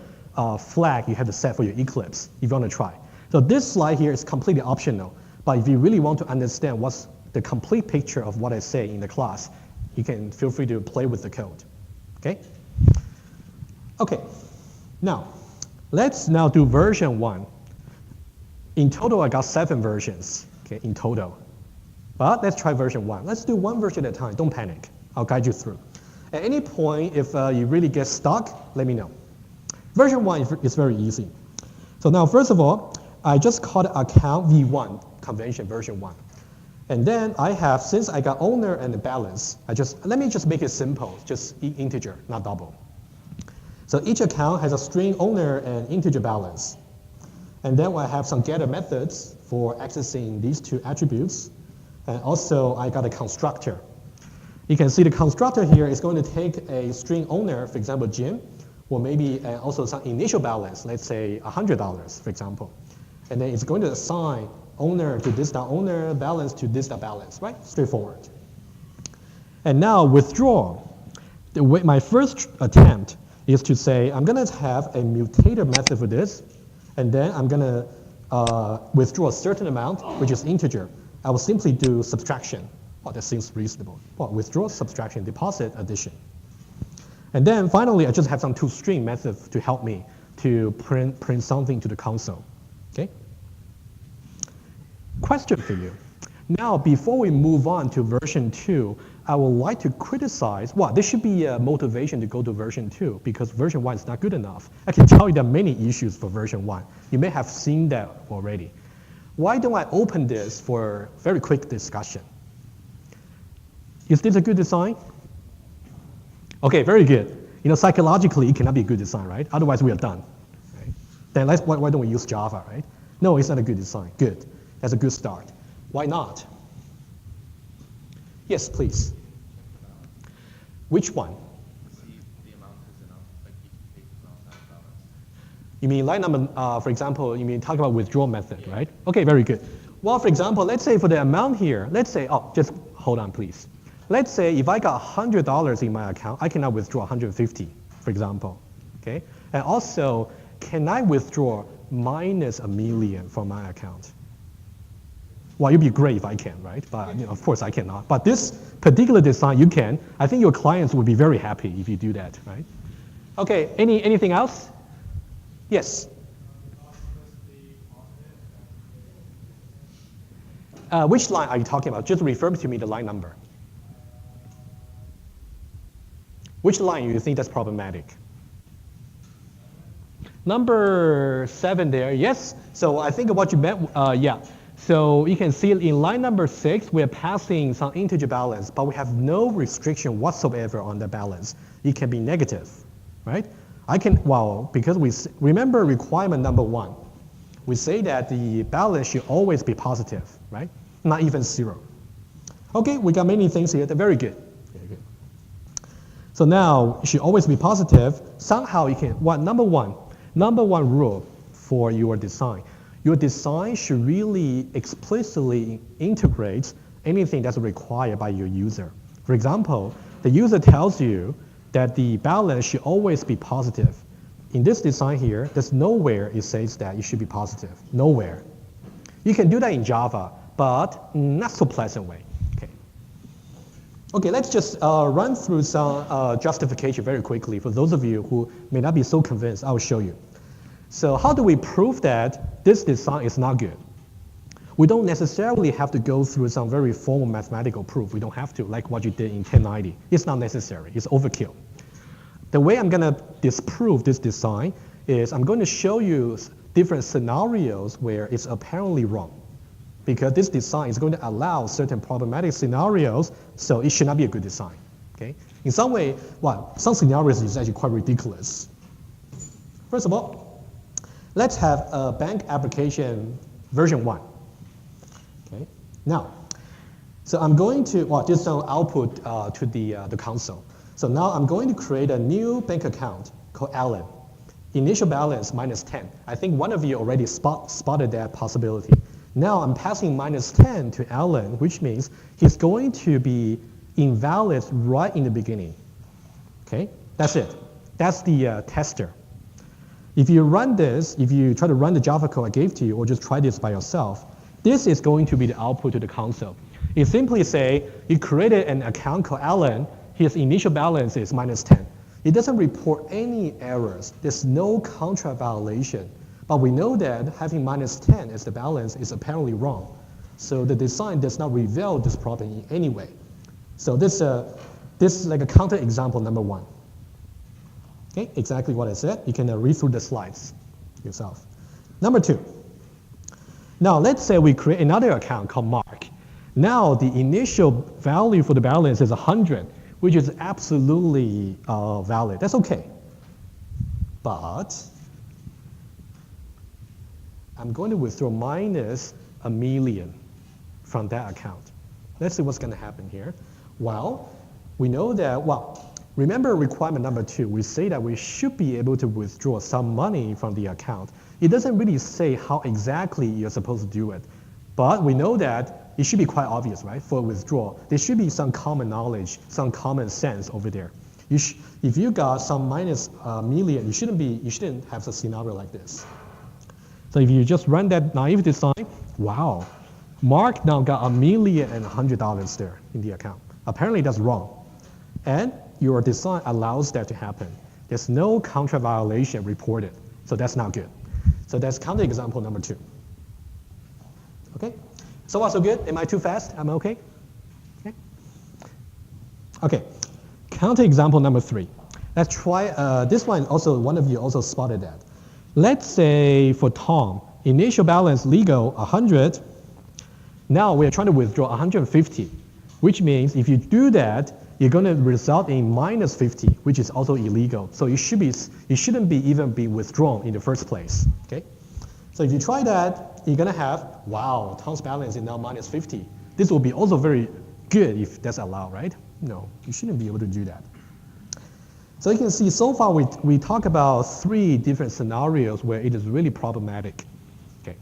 flag you have to set for your Eclipse if you want to try. So this slide here is completely optional, but if you really want to understand what's the complete picture of what I say in the class, you can feel free to play with the code. Okay? Okay. Now, let's now do version 1. In total, I got 7 versions, okay, in total. But let's try version 1. Let's do 1 version at a time. Don't panic. I'll guide you through. At any point, if you really get stuck, let me know. Version 1 is very easy. So now, first of all, I just called account v1 convention version 1. And then I have, since I got owner and the balance, let me just make it simple, just integer, not double. So each account has a string owner and integer balance. And then I have some getter methods for accessing these 2 attributes. And also, I got a constructor. You can see the constructor here is going to take a string owner, for example, Jim, or maybe also some initial balance, let's say $100, for example. And then it's going to assign owner to this owner, balance to this balance, right? Straightforward. And now withdraw. My first attempt is to say, I'm going to have a mutator method for this, and then I'm going to withdraw a certain amount, which is integer. I will simply do subtraction. Well, that seems reasonable. Well, withdraw, subtraction, deposit, addition. And then finally, I just have some toString methods to help me to print something to the console. Okay? Question for you. Now, before we move on to version 2, I would like to criticize, well, there should be a motivation to go to version 2 because version 1 is not good enough. I can tell you there are many issues for version 1. You may have seen that already. Why don't I open this for very quick discussion? Is this a good design? Okay, very good. You know, psychologically, it cannot be a good design, right? Otherwise, we are done. Right? Then why don't we use Java, right? No, it's not a good design. Good. That's a good start. Why not? Yes, please. Which one? The amount is enough, like you can take the amount out of balance. You mean line number, for example, you mean talk about withdrawal method, right? Okay, very good. Well, for example, let's say for the amount here, let's say, oh, just hold on, please. Let's say if I got $100 in my account, I cannot withdraw 150, for example, okay? And also, can I withdraw minus $1 million from my account? Well, it'd be great if I can, right? But of course I cannot. But this particular design, you can. I think your clients would be very happy if you do that, right? Okay, anything else? Yes. Which line are you talking about? Just refer to me the line number. Which line you think that's problematic? Number 7 there, yes. So I think what you meant, yeah. So you can see in line number 6, we're passing some integer balance, but we have no restriction whatsoever on the balance. It can be negative, right? Because we remember requirement number 1. We say that the balance should always be positive, right? Not even 0. Okay, we got many things here. They're very good. Very good. So now it should always be positive. Somehow you can, number one rule for your design. Your design should really explicitly integrate anything that's required by your user. For example, the user tells you that the balance should always be positive. In this design here, there's nowhere it says that it should be positive. Nowhere. You can do that in Java, but not so pleasant way. Okay, let's just run through some justification very quickly. For those of you who may not be so convinced, I'll show you. So how do we prove that this design is not good? We don't necessarily have to go through some very formal mathematical proof. We don't have to, like what you did in 1090. It's not necessary. It's overkill. The way I'm going to disprove this design is I'm going to show you different scenarios where it's apparently wrong. Because this design is going to allow certain problematic scenarios, so it should not be a good design. Okay? In some way, some scenarios is actually quite ridiculous. First of all, let's have a bank application version 1. Okay? Now, so I'm going to, just some output to the console. So now I'm going to create a new bank account called Alan. Initial balance -10. I think one of you already spotted that possibility. Now I'm passing -10 to Alan, which means he's going to be invalid right in the beginning. Okay, that's it. That's the tester. If you run this, if you try to run the Java code I gave to you, or just try this by yourself, this is going to be the output to the console. It simply say, you created an account called Alan, his initial balance is -10. It doesn't report any errors. There's no contract violation. But we know that having -10 as the balance is apparently wrong. So the design does not reveal this problem in any way. So this is like a counter example number 1. Okay, exactly what I said. You can read through the slides yourself. Number 2. Now let's say we create another account called Mark. Now the initial value for the balance is 100, which is absolutely valid. That's okay. But I'm going to withdraw -1,000,000 from that account. Let's see what's going to happen here. Well, we know that, remember requirement number 2, we say that we should be able to withdraw some money from the account. It doesn't really say how exactly you're supposed to do it, but we know that it should be quite obvious, right? For withdrawal, there should be some common knowledge, some common sense over there. If you got some -1,000,000, you shouldn't have a scenario like this. So if you just run that naive design, wow, Mark now got $1,100,000 there in the account. Apparently that's wrong. And your design allows that to happen. There's no contract violation reported, so that's not good. So that's counterexample number 2. Okay? So far so good? Am I too fast? Am I okay? Okay. Okay. Counterexample number 3. Let's try, this one also, one of you also spotted that. Let's say for Tom, initial balance legal 100. Now we're trying to withdraw 150, which means if you do that, you're going to result in -50, which is also illegal. So it shouldn't even be withdrawn in the first place. Okay? So if you try that, you're going to have, wow, Tom's balance is now -50. This will be also very good if that's allowed, right? No, you shouldn't be able to do that. So you can see so far we talk about 3 different scenarios where it is really problematic. Okay.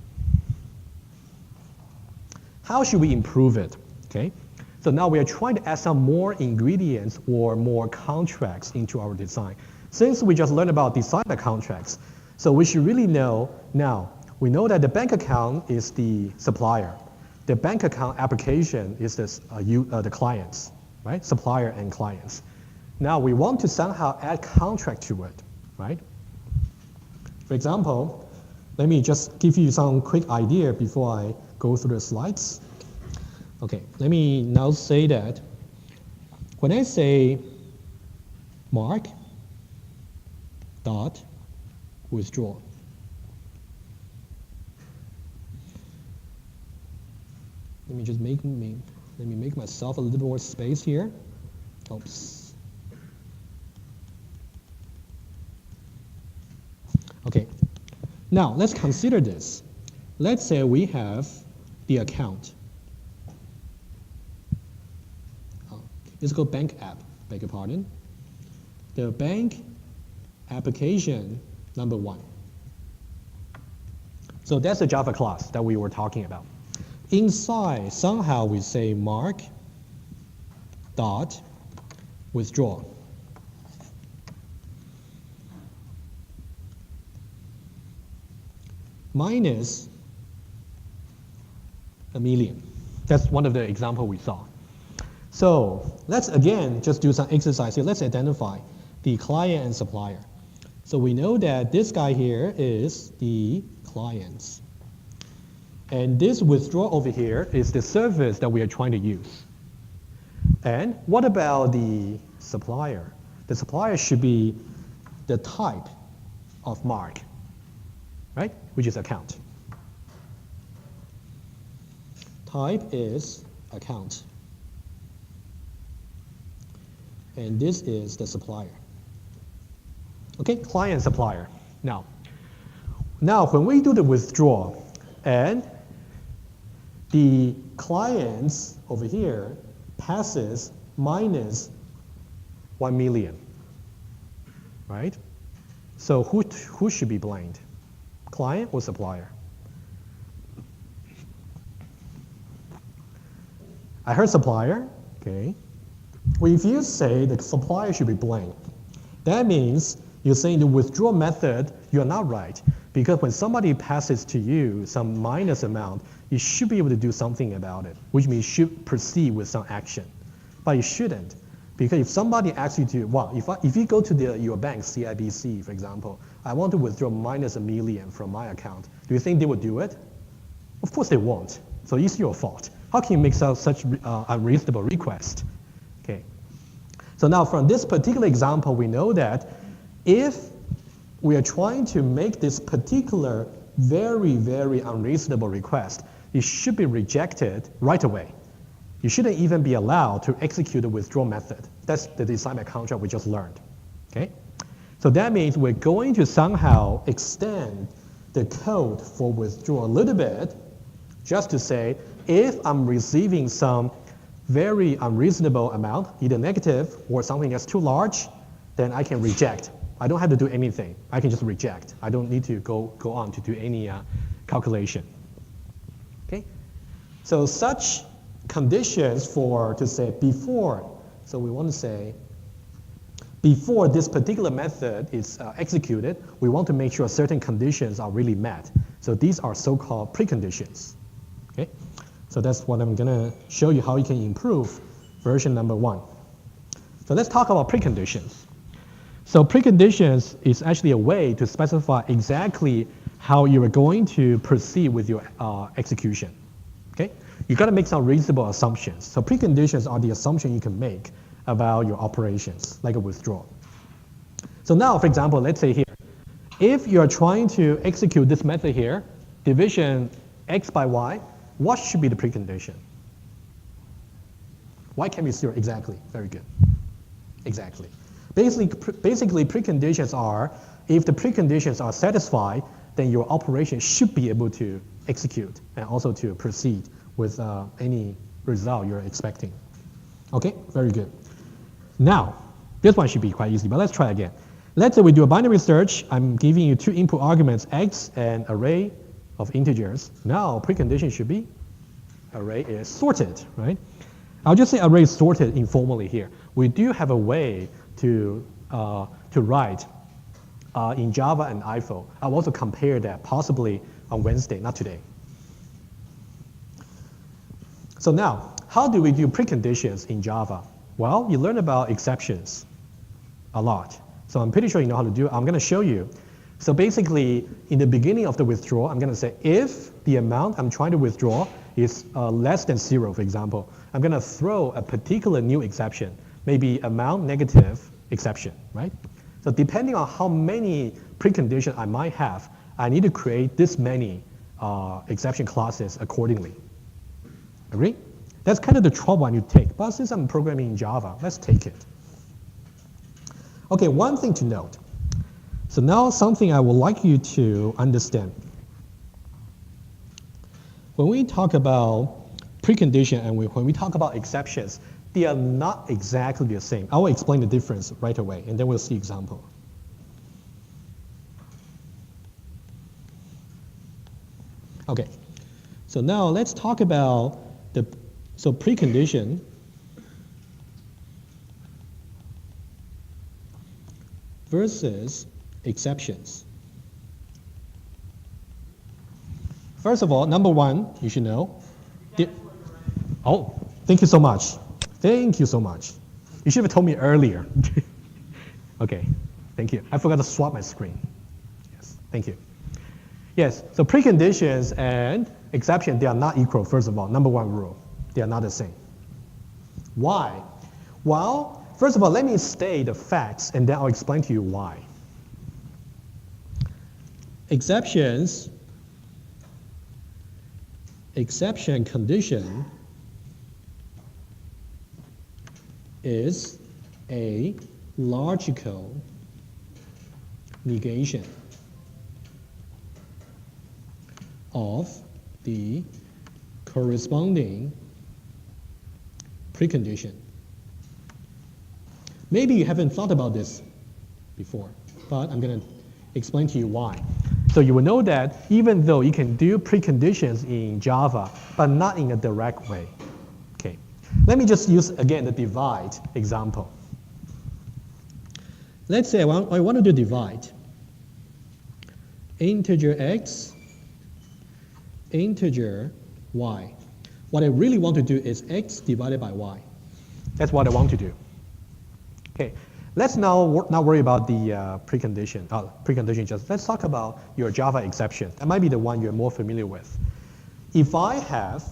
How should we improve it? Okay. So now we are trying to add some more ingredients or more contracts into our design. Since we just learned about designer contracts, so we should really know now, we know that the bank account is the supplier. the bank account application is this, the clients, right? Supplier and clients. Now we want to somehow add contract to it, right? For example, let me just give you some quick idea before I go through the slides. Okay, let me now say that when I say mark dot withdraw, let me just let me make myself a little more space here. Oops. Okay, now let's consider this. Let's say we have the account. Let's go bank app, beg your pardon. The bank application number 1. So that's the Java class that we were talking about. Inside, somehow we say mark dot withdraw. Minus a million. That's one of the examples we saw. So let's again just do some exercise here. Let's identify the client and supplier. So we know that this guy here is the clients. And this withdraw over here is the service that we are trying to use. And what about the supplier? The supplier should be the type of mark, right? Which is account. Type is account. And this is the supplier. Okay, client and supplier. Now when we do the withdraw and the clients over here passes minus 1 million, right? So who should be blamed? Client or supplier? I heard supplier, okay. Well, if you say the supplier should be blamed, that means you're saying the withdrawal method, you're not right. Because when somebody passes to you some minus amount, you should be able to do something about it, which means you should proceed with some action. But you shouldn't. Because if somebody asks you to, well, if you go to your bank, CIBC, for example, I want to withdraw minus $1 million from my account, do you think they would do it? Of course they won't. So it's your fault. How can you make such unreasonable request? Okay. So now from this particular example, we know that if we are trying to make this particular very, very unreasonable request, it should be rejected right away. You shouldn't even be allowed to execute the withdrawal method. That's the assignment contract we just learned. Okay? So that means we're going to somehow extend the code for withdrawal a little bit, just to say, if I'm receiving some very unreasonable amount, either negative or something that's too large, then I can reject. I don't have to do anything. I can just reject. I don't need to go on to do any calculation. Okay? So such conditions to say before, so we want to say before this particular method is executed, we want to make sure certain conditions are really met. So these are so-called preconditions. Okay? So that's what I'm gonna show you how you can improve version number 1. So let's talk about preconditions. So preconditions is actually a way to specify exactly how you are going to proceed with your execution. Okay? You got to make some reasonable assumptions. So preconditions are the assumption you can make about your operations, like a withdrawal. So now, for example, let's say here, if you're trying to execute this method here, division x by y, what should be the precondition? Y can be 0, exactly, very good. Exactly. Basically, preconditions are, if the preconditions are satisfied, then your operation should be able to execute and also to proceed with any result you're expecting. Okay, very good. Now, this one should be quite easy, but let's try again. Let's say we do a binary search. I'm giving you 2 input arguments, x and array of integers. Now, precondition should be array is sorted, right? I'll just say array is sorted informally here. We do have a way to write in Java and IFO. I'll also compare that possibly on Wednesday, not today. So now, how do we do preconditions in Java? Well, you learn about exceptions a lot. So I'm pretty sure you know how to do it. I'm going to show you. So basically, in the beginning of the withdrawal, I'm going to say if the amount I'm trying to withdraw is less than 0, for example, I'm going to throw a particular new exception, maybe amount negative exception, right? So depending on how many preconditions I might have, I need to create this many exception classes accordingly. Agree? That's kind of the trouble I need to take. But since I'm programming in Java, let's take it. Okay, one thing to note. So now something I would like you to understand. When we talk about precondition and when we talk about exceptions, they are not exactly the same. I will explain the difference right away, and then we'll see example. Okay, so now let's talk about so precondition versus exceptions. First of all, number one, you should know. Oh, thank you so much. Thank you so much. You should have told me earlier. Okay, thank you. I forgot to swap my screen. Yes, thank you. Yes, so preconditions and exception, they are not equal, first of all. Number one rule, they are not the same. Why? Well, first of all, let me state the facts, and then I'll explain to you why. Exception condition is a logical negation of the corresponding precondition. Maybe you haven't thought about this before, but I'm going to explain to you why. So you will know that even though you can do preconditions in Java, but not in a direct way. Okay. Let me just use, again, the divide example. Let's say I want to do divide. Integer x, integer y. What I really want to do is x divided by y. That's what I want to do. Okay, let's now not worry about the precondition. Just let's talk about your Java exception. That might be the one you're more familiar with. If I have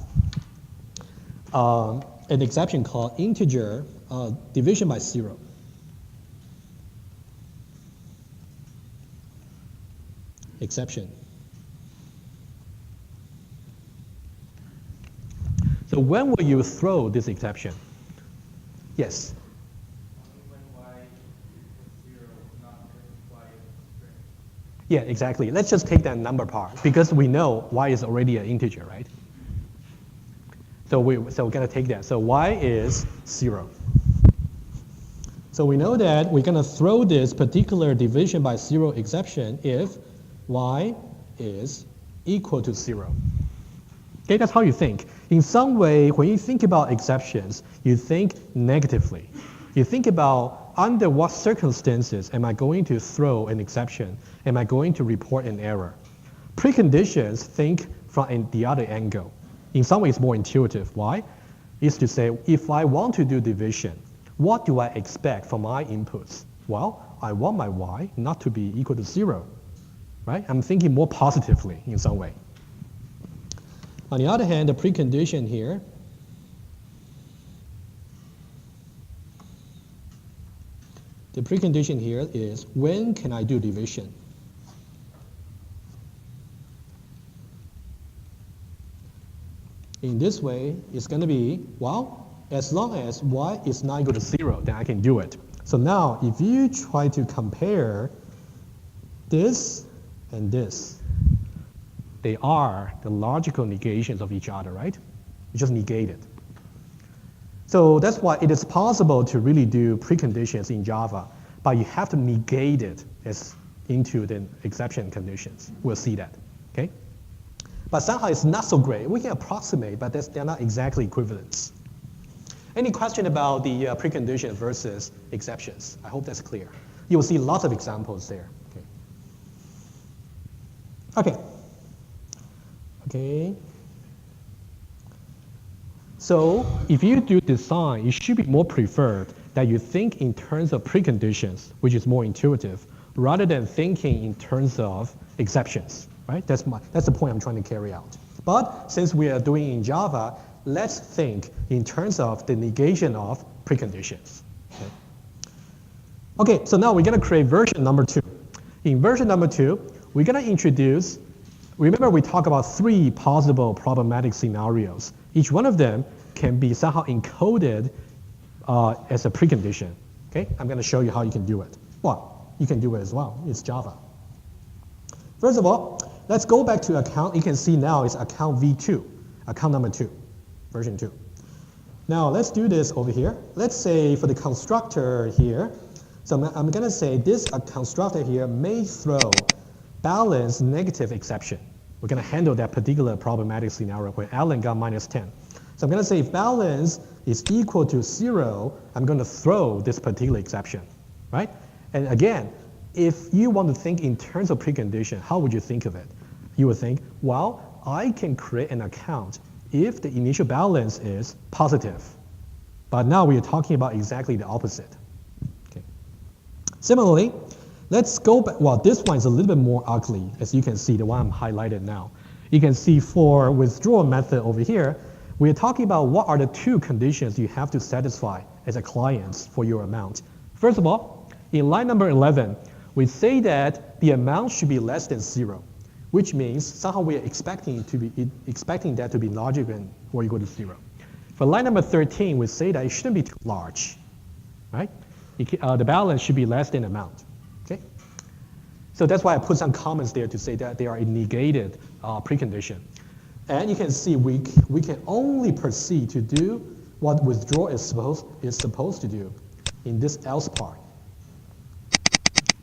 an exception called integer division by 0, exception. So when will you throw this exception? Yes. When y equals 0, not if y is a string. Yeah, exactly. Let's just take that number part because we know y is already an integer, right? So we're going to take that. So y is 0. So we know that we're going to throw this particular division by 0 exception if y is equal to 0. Okay, that's how you think. In some way, when you think about exceptions, you think negatively. You think about under what circumstances am I going to throw an exception? Am I going to report an error? Preconditions think from the other angle. In some ways, more intuitive. Why? Is to say, if I want to do division, what do I expect from my inputs? Well, I want my y not to be equal to 0. Right? I'm thinking more positively in some way. On the other hand, the precondition here is when can I do division? In this way, it's going to be, well, as long as y is not equal to 0, then I can do it. So now, if you try to compare this and this, they are the logical negations of each other, right? You just negate it. So that's why it is possible to really do preconditions in Java, but you have to negate it as into the exception conditions. We'll see that, okay? But somehow it's not so great. We can approximate, but they're not exactly equivalents. Any question about the precondition versus exceptions? I hope that's clear. You will see lots of examples there. Okay. Okay. So if you do design, it should be more preferred that you think in terms of preconditions, which is more intuitive, rather than thinking in terms of exceptions, right? That's the point I'm trying to carry out. But since we are doing in Java, let's think in terms of the negation of preconditions. Okay, so now we're going to create version number 2. In version number 2, we're going to introduce, remember we talked about 3 possible problematic scenarios. Each one of them can be somehow encoded as a precondition. Okay, I'm going to show you how you can do it. Well, you can do it as well. It's Java. First of all, let's go back to account. You can see now it's account V2, account number 2, version 2. Now let's do this over here. Let's say for the constructor here, so I'm going to say this constructor here may throw balance negative exception. We're going to handle that particular problematic scenario where Alan got -10. So I'm going to say if balance is equal to 0, I'm going to throw this particular exception, right? And again, if you want to think in terms of precondition, how would you think of it? You would think, well, I can create an account if the initial balance is positive. But now we are talking about exactly the opposite. Okay. Similarly, let's go back. Well, this one is a little bit more ugly, as you can see, the one I'm highlighted now. You can see for withdrawal method over here, we're talking about what are the 2 conditions you have to satisfy as a client for your amount. First of all, in line number 11, we say that the amount should be less than 0, which means somehow we are expecting that to be larger than or equal to 0. For line number 13, we say that it shouldn't be too large, right? The balance should be less than amount. Okay? So that's why I put some comments there to say that they are a negated precondition. And you can see we can only proceed to do what withdraw is supposed to do in this else part.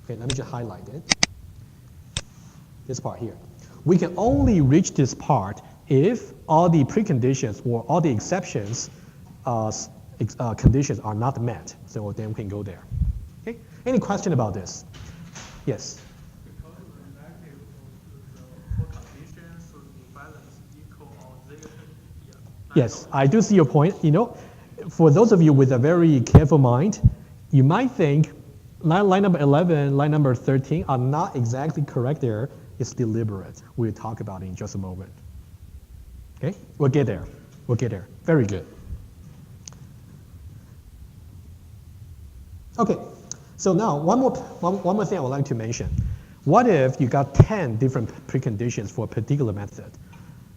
Okay, let me just highlight it. This part here. We can only reach this part if all the preconditions or all the exceptions conditions are not met. So then we can go there. Okay. Any question about this? Yes. Because the negative of the conditions should be balance equal or 0. Yeah. Yes, I do see your point. You know, for those of you with a very careful mind, you might think line number 11, line number 13 are not exactly correct there. It's deliberate. We'll talk about it in just a moment. Okay, we'll get there. We'll get there. Very good. Okay, so now one more thing I would like to mention. What if you got 10 different preconditions for a particular method?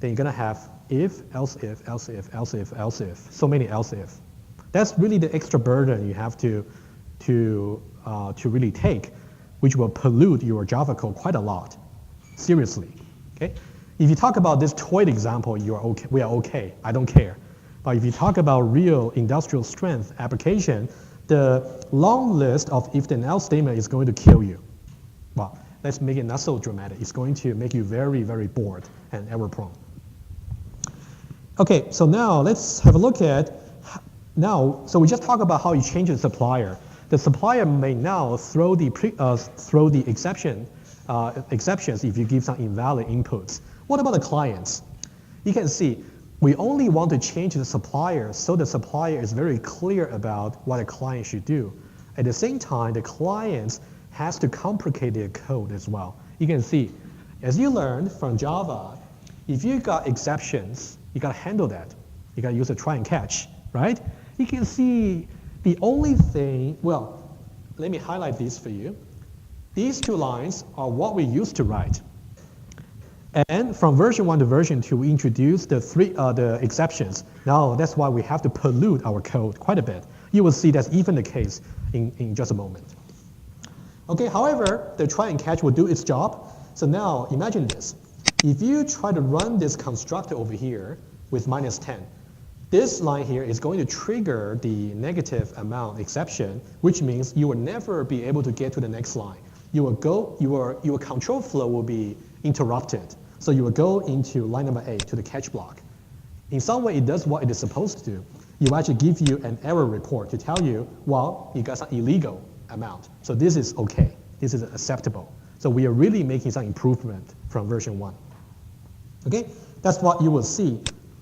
Then you're going to have if, else if, else if, else if, else if, so many else if. That's really the extra burden you have to really take, which will pollute your Java code quite a lot. Seriously, okay? If you talk about this toy example, you are okay. We are okay. I don't care. But if you talk about real industrial strength application, the long list of if then else statement is going to kill you. Well, let's make it not so dramatic. It's going to make you very, very bored and error prone. Okay, so now let's have a look at so we just talked about how you change the supplier. The supplier may now throw the exceptions if you give some invalid inputs. What about the clients? You can see we only want to change the supplier so the supplier is very clear about what a client should do. At the same time, the client has to complicate their code as well. You can see, as you learned from Java, if you got exceptions, you got to handle that. You got to use a try and catch, right? You can see the only thing, well, let me highlight these for you. These 2 lines are what we used to write. And from version 1 to version 2, we introduced the exceptions. Now, that's why we have to pollute our code quite a bit. You will see that's even the case in just a moment. Okay, however, the try and catch will do its job. So now, imagine this. If you try to run this constructor over here with -10, this line here is going to trigger the negative amount exception, which means you will never be able to get to the next line. Your control flow will be interrupted. So you will go into line number 8 to the catch block. In some way, it does what it is supposed to do. It will actually give you an error report to tell you, well, you got some illegal amount. So this is okay. This is acceptable. So we are really making some improvement from version 1. Okay, that's what you will see.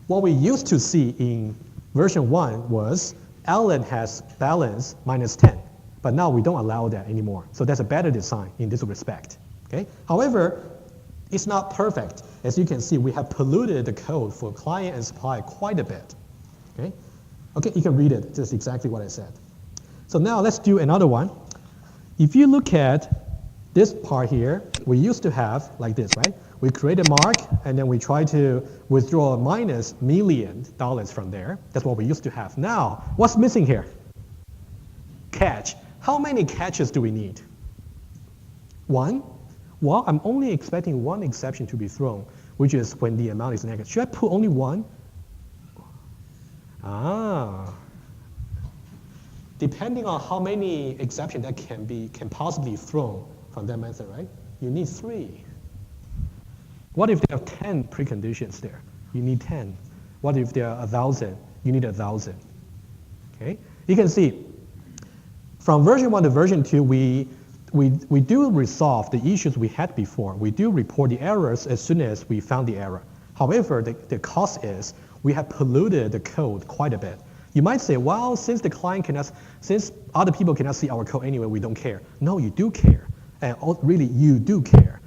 What we used to see in version 1 was Alan has balance minus 10, but now we don't allow that anymore. So that's a better design in this respect. Okay? However, it's not perfect. As you can see, we have polluted the code for client and supplier quite a bit. Okay? Okay, you can read it. Just exactly what I said. So now let's do another one. If you look at this part here, we used to have like this, right? We create a mark, and then we try to withdraw minus $1 million from there. That's what we used to have. Now, what's missing here? Catch. How many catches do we need? 1? Well, I'm only expecting one exception to be thrown, which is when the amount is negative. Should I put only 1? Depending on how many exceptions that can possibly thrown from that method, right? You need 3. What if there are 10 preconditions there? You need 10. What if there are 1,000? You need 1,000. Okay? You can see from version 1 to version 2, we do resolve the issues we had before. We do report the errors as soon as we found the error. However, the cost is we have polluted the code quite a bit. You might say, well, since other people cannot see our code anyway, we don't care. No, you do care. And really, you do care.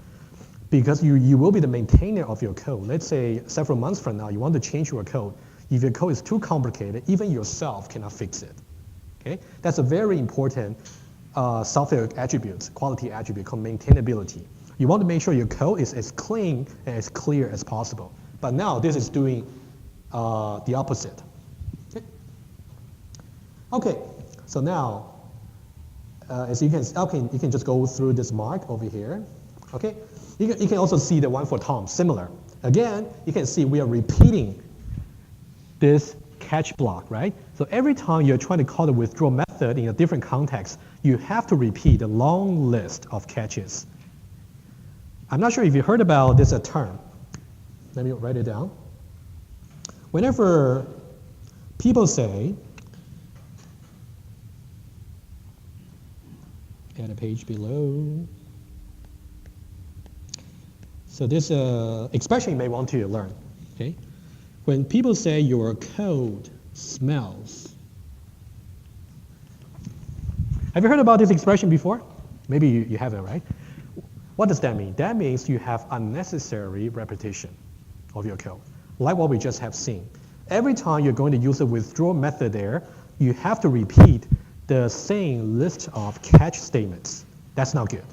Because you will be the maintainer of your code. Let's say several months from now, you want to change your code. If your code is too complicated, even yourself cannot fix it. Okay? That's a very important software attribute, quality attribute called maintainability. You want to make sure your code is as clean and as clear as possible. But now this is doing the opposite. Okay, so now, as you can just go through this mark over here. Okay, you can also see the one for Tom, similar. Again, you can see we are repeating this catch block, right? So every time you're trying to call the withdraw method in a different context, you have to repeat a long list of catches. I'm not sure if you heard about this term. Let me write it down. Whenever people say, add a page below. So this expression you may want to learn. Okay? When people say your code smells. Have you heard about this expression before? Maybe you haven't, right? What does that mean? That means you have unnecessary repetition of your code, like what we just have seen. Every time you're going to use a withdraw method there, you have to repeat the same list of catch statements. That's not good.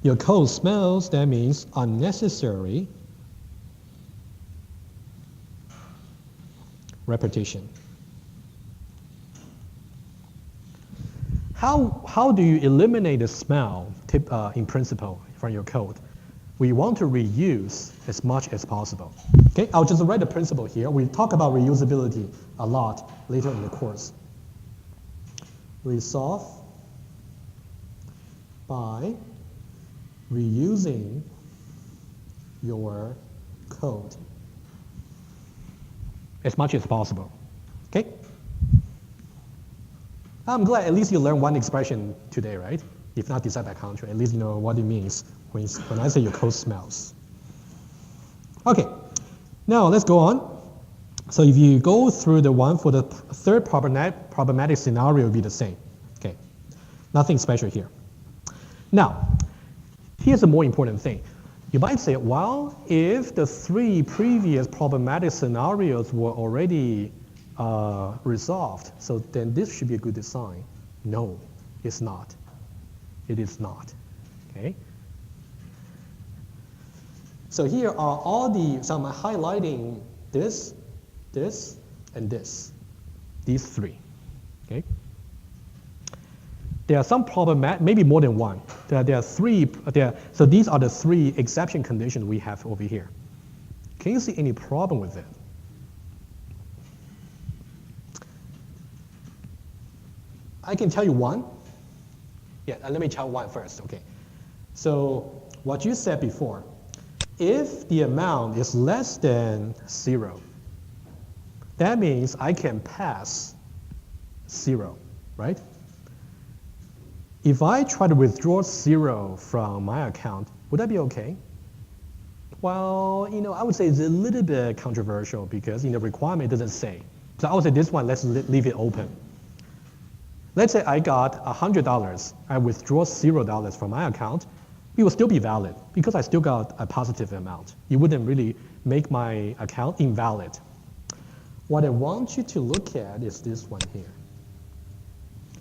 Your code smells, that means unnecessary repetition. How do you eliminate the smell in principle from your code? We want to reuse as much as possible. Okay, I'll just write the principle here. We talk about reusability a lot later in the course. Resolve by reusing your code as much as possible. Okay? I'm glad at least you learned one expression today, right? If not decide by contract, at least you know what it means when I say your code smells. Okay, now let's go on. So if you go through the one for the third problematic scenario, it will be the same. Okay, nothing special here. Now, here's a more important thing. You might say, well, if the 3 previous problematic scenarios were already resolved, so then this should be a good design. No, it's not. It is not. Okay. So here are all so I'm highlighting this, and this. These 3. Okay. There are some problematic, maybe more than one. There are 3. So these are the 3 exception conditions we have over here. Can you see any problem with it? I can tell you one. Yeah, let me tell one first. Okay. So what you said before, if the amount is less than 0, that means I can pass 0, right? If I try to withdraw 0 from my account, would that be okay? Well, I would say it's a little bit controversial because in the requirement it doesn't say. So I would say this one, let's leave it open. Let's say I got $100. I withdraw $0 from my account. It will still be valid because I still got a positive amount. It wouldn't really make my account invalid. What I want you to look at is this one here.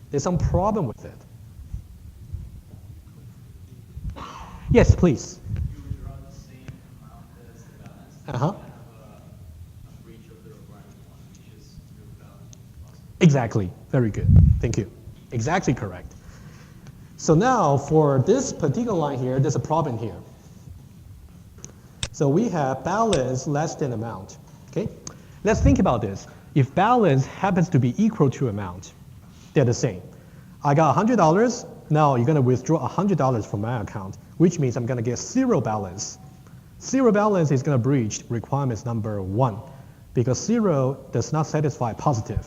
There's some problem with it. Yes, please. You withdraw the same amount as the balance. Uh-huh. And have a breach of the requirement one, which is your balance. Exactly. Very good. Thank you. Exactly correct. So now for this particular line here, there's a problem here. So we have balance less than amount. Okay? Let's think about this. If balance happens to be equal to amount, they're the same. I got $100. Now you're going to withdraw $100 from my account, which means I'm going to get zero balance. Zero balance is going to breach requirements number 1 because 0 does not satisfy positive.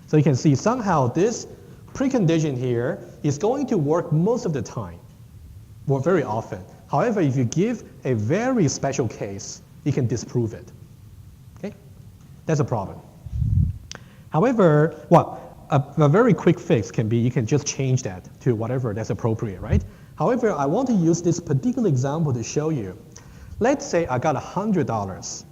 So you can see somehow this precondition here is going to work most of the time, or very often. However, if you give a very special case, you can disprove it. Okay? That's a problem. However, a very quick fix can be you can just change that to whatever that's appropriate, right? However, I want to use this particular example to show you. Let's say I got $100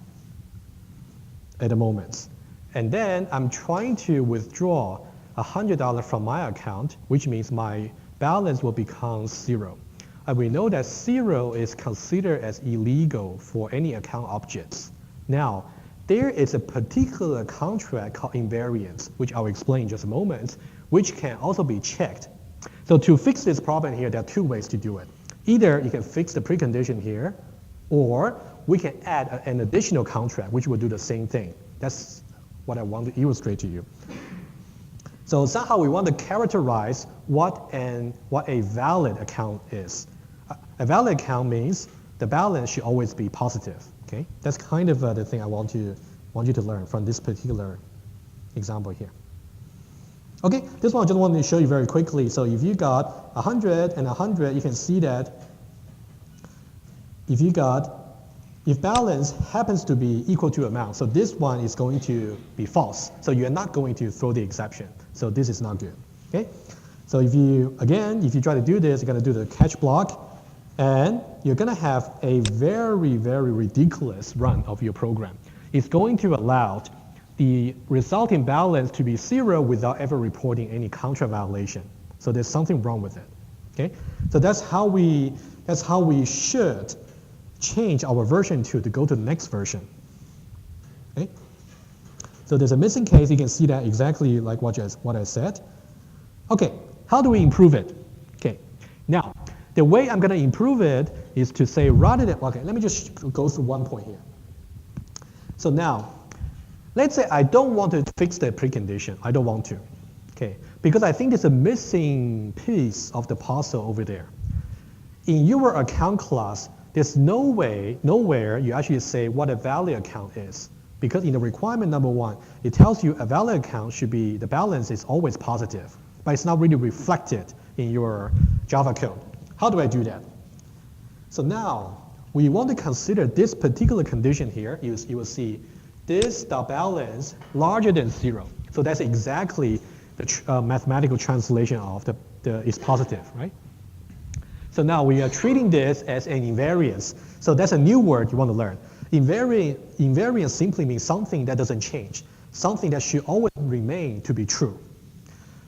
at the moment, and then I'm trying to withdraw $100 from my account, which means my balance will become 0. And we know that 0 is considered as illegal for any account objects. Now, there is a particular contract called invariance, which I'll explain in just a moment, which can also be checked. So to fix this problem here, there are 2 ways to do it. Either you can fix the precondition here, or we can add an additional contract, which will do the same thing. That's what I want to illustrate to you. So somehow we want to characterize what a valid account is. A valid account means the balance should always be positive. Okay, that's kind of the thing I want you to learn from this particular example here. Okay, this one I just wanted to show you very quickly. So if you got 100 and 100, you can see that if balance happens to be equal to amount, so this one is going to be false. So you're not going to throw the exception. So this is not good. Okay, so if you try to do this, you're going to do the catch block. And you're going to have a very, very ridiculous run of your program. It's going to allow the resulting balance to be 0 without ever reporting any contract violation. So there's something wrong with it. Okay? So that's how we should change our version 2 to go to the next version. Okay? So there's a missing case. You can see that exactly like what I said. Okay, how do we improve it? Okay, now, the way I'm going to improve it is to say rather than, okay, let me just go through one point here. So now, let's say I don't want to fix the precondition. I don't want to, okay? Because I think there's a missing piece of the puzzle over there. In your account class, there's nowhere you actually say what a valid account is. Because in the requirement number 1, it tells you a valid account should be, the balance is always positive, but it's not really reflected in your Java code. How do I do that? So now, we want to consider this particular condition here. You will see this balance larger than 0. So that's exactly the mathematical translation of is positive, right? So now we are treating this as an invariance. So that's a new word you want to learn. Invariance simply means something that doesn't change, something that should always remain to be true.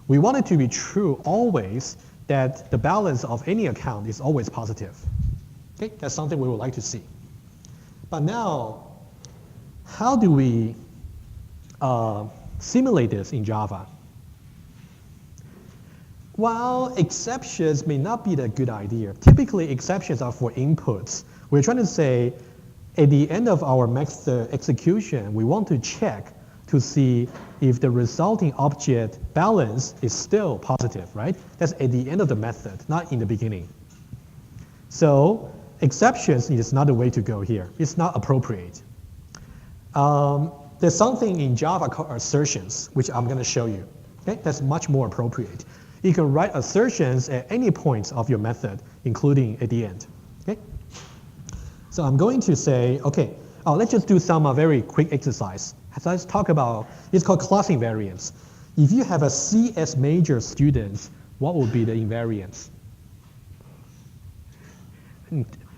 We want it to be true always that the balance of any account is always positive. Okay, that's something we would like to see. But now, how do we simulate this in Java? Well, exceptions may not be a good idea. Typically, exceptions are for inputs. We're trying to say, at the end of our method execution, we want to check to see if the resulting object balance is still positive, right? That's at the end of the method, not in the beginning. So exceptions is not the way to go here. It's not appropriate. There's something in Java called assertions, which I'm going to show you. Okay? That's much more appropriate. You can write assertions at any point of your method, including at the end. Okay? So I'm going to say, okay, let's just do some very quick exercise. So let's talk about, it's called class invariance. If you have a CS major student, what would be the invariance?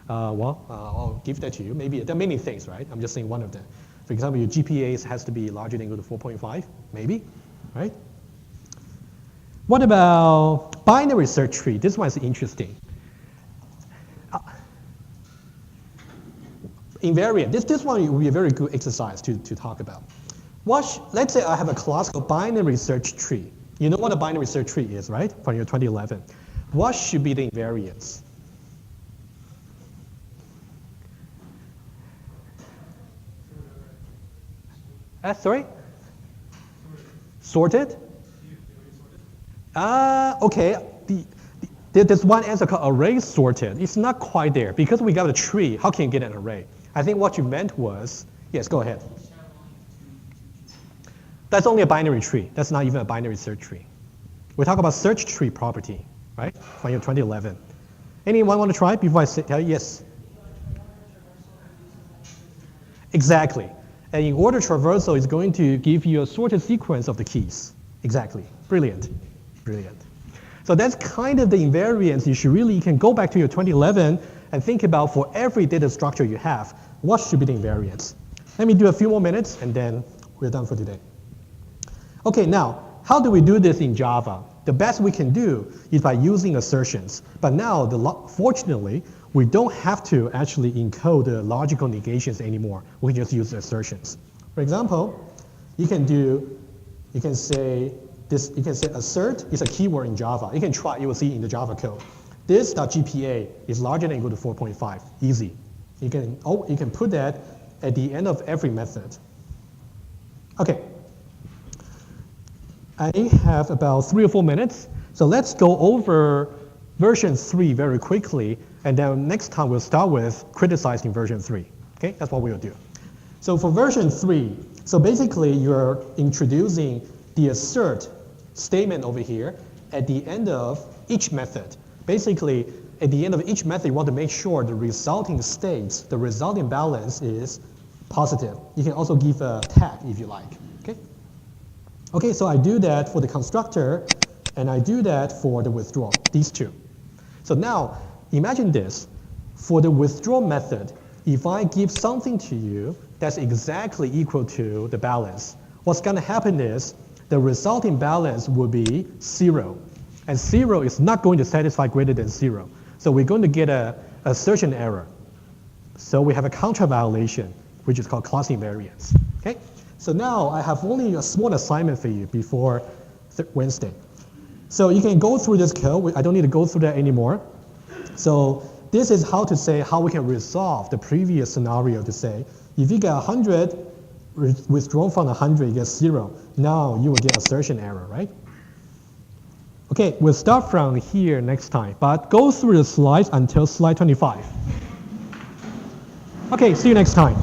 I'll give that to you. Maybe there are many things, right? I'm just saying one of them. For example, your GPA has to be larger than equal to 4.5, maybe, right? What about binary search tree? This one is interesting. Invariant. This one will be a very good exercise to talk about. Let's say I have a class called binary search tree. You know what a binary search tree is, right? From your 2011. What should be the invariance? Sorry? Sorted? Okay. There's one answer called array sorted. It's not quite there. Because we got a tree, how can you get an array? I think what you meant was, yes, go ahead. That's only a binary tree. That's not even a binary search tree. We talk about search tree property, right? From your 2011. Anyone want to try before I say, yes? Exactly. And in order traversal is going to give you a sorted sequence of the keys. Exactly. Brilliant. Brilliant. So that's kind of the invariance. You can go back to your 2011 and think about for every data structure you have, what should be the invariance? Let me do a few more minutes and then we're done for today. Okay, now, how do we do this in Java? The best we can do is by using assertions. But now, fortunately, we don't have to actually encode the logical negations anymore. We can just use assertions. For example, you can say assert is a keyword in Java. You can try, you will see in the Java code. This.gpa is larger than or equal to 4.5. Easy. You can put that at the end of every method. Okay. I have about 3 or 4 minutes. So let's go over version 3 very quickly. And then next time we'll start with criticizing version 3. Okay, that's what we'll do. So for version 3, so basically you're introducing the assert statement over here at the end of each method. Basically, at the end of each method, you want to make sure the resulting states, the resulting balance is positive. You can also give a tag if you like. Okay? Okay, so I do that for the constructor, and I do that for the withdrawal, these two. So now, imagine this. For the withdrawal method, if I give something to you that's exactly equal to the balance, what's going to happen is the resulting balance will be 0. And 0 is not going to satisfy greater than 0. So we're going to get an assertion error. So we have a counter violation, which is called class invariance. Okay? So now I have only a small assignment for you before Wednesday. So you can go through this code. I don't need to go through that anymore. So this is how we can resolve the previous scenario to say, if you get 100, withdrawn from 100, you get 0. Now you will get assertion error, right? Okay, we'll start from here next time, but go through the slides until slide 25. Okay, see you next time.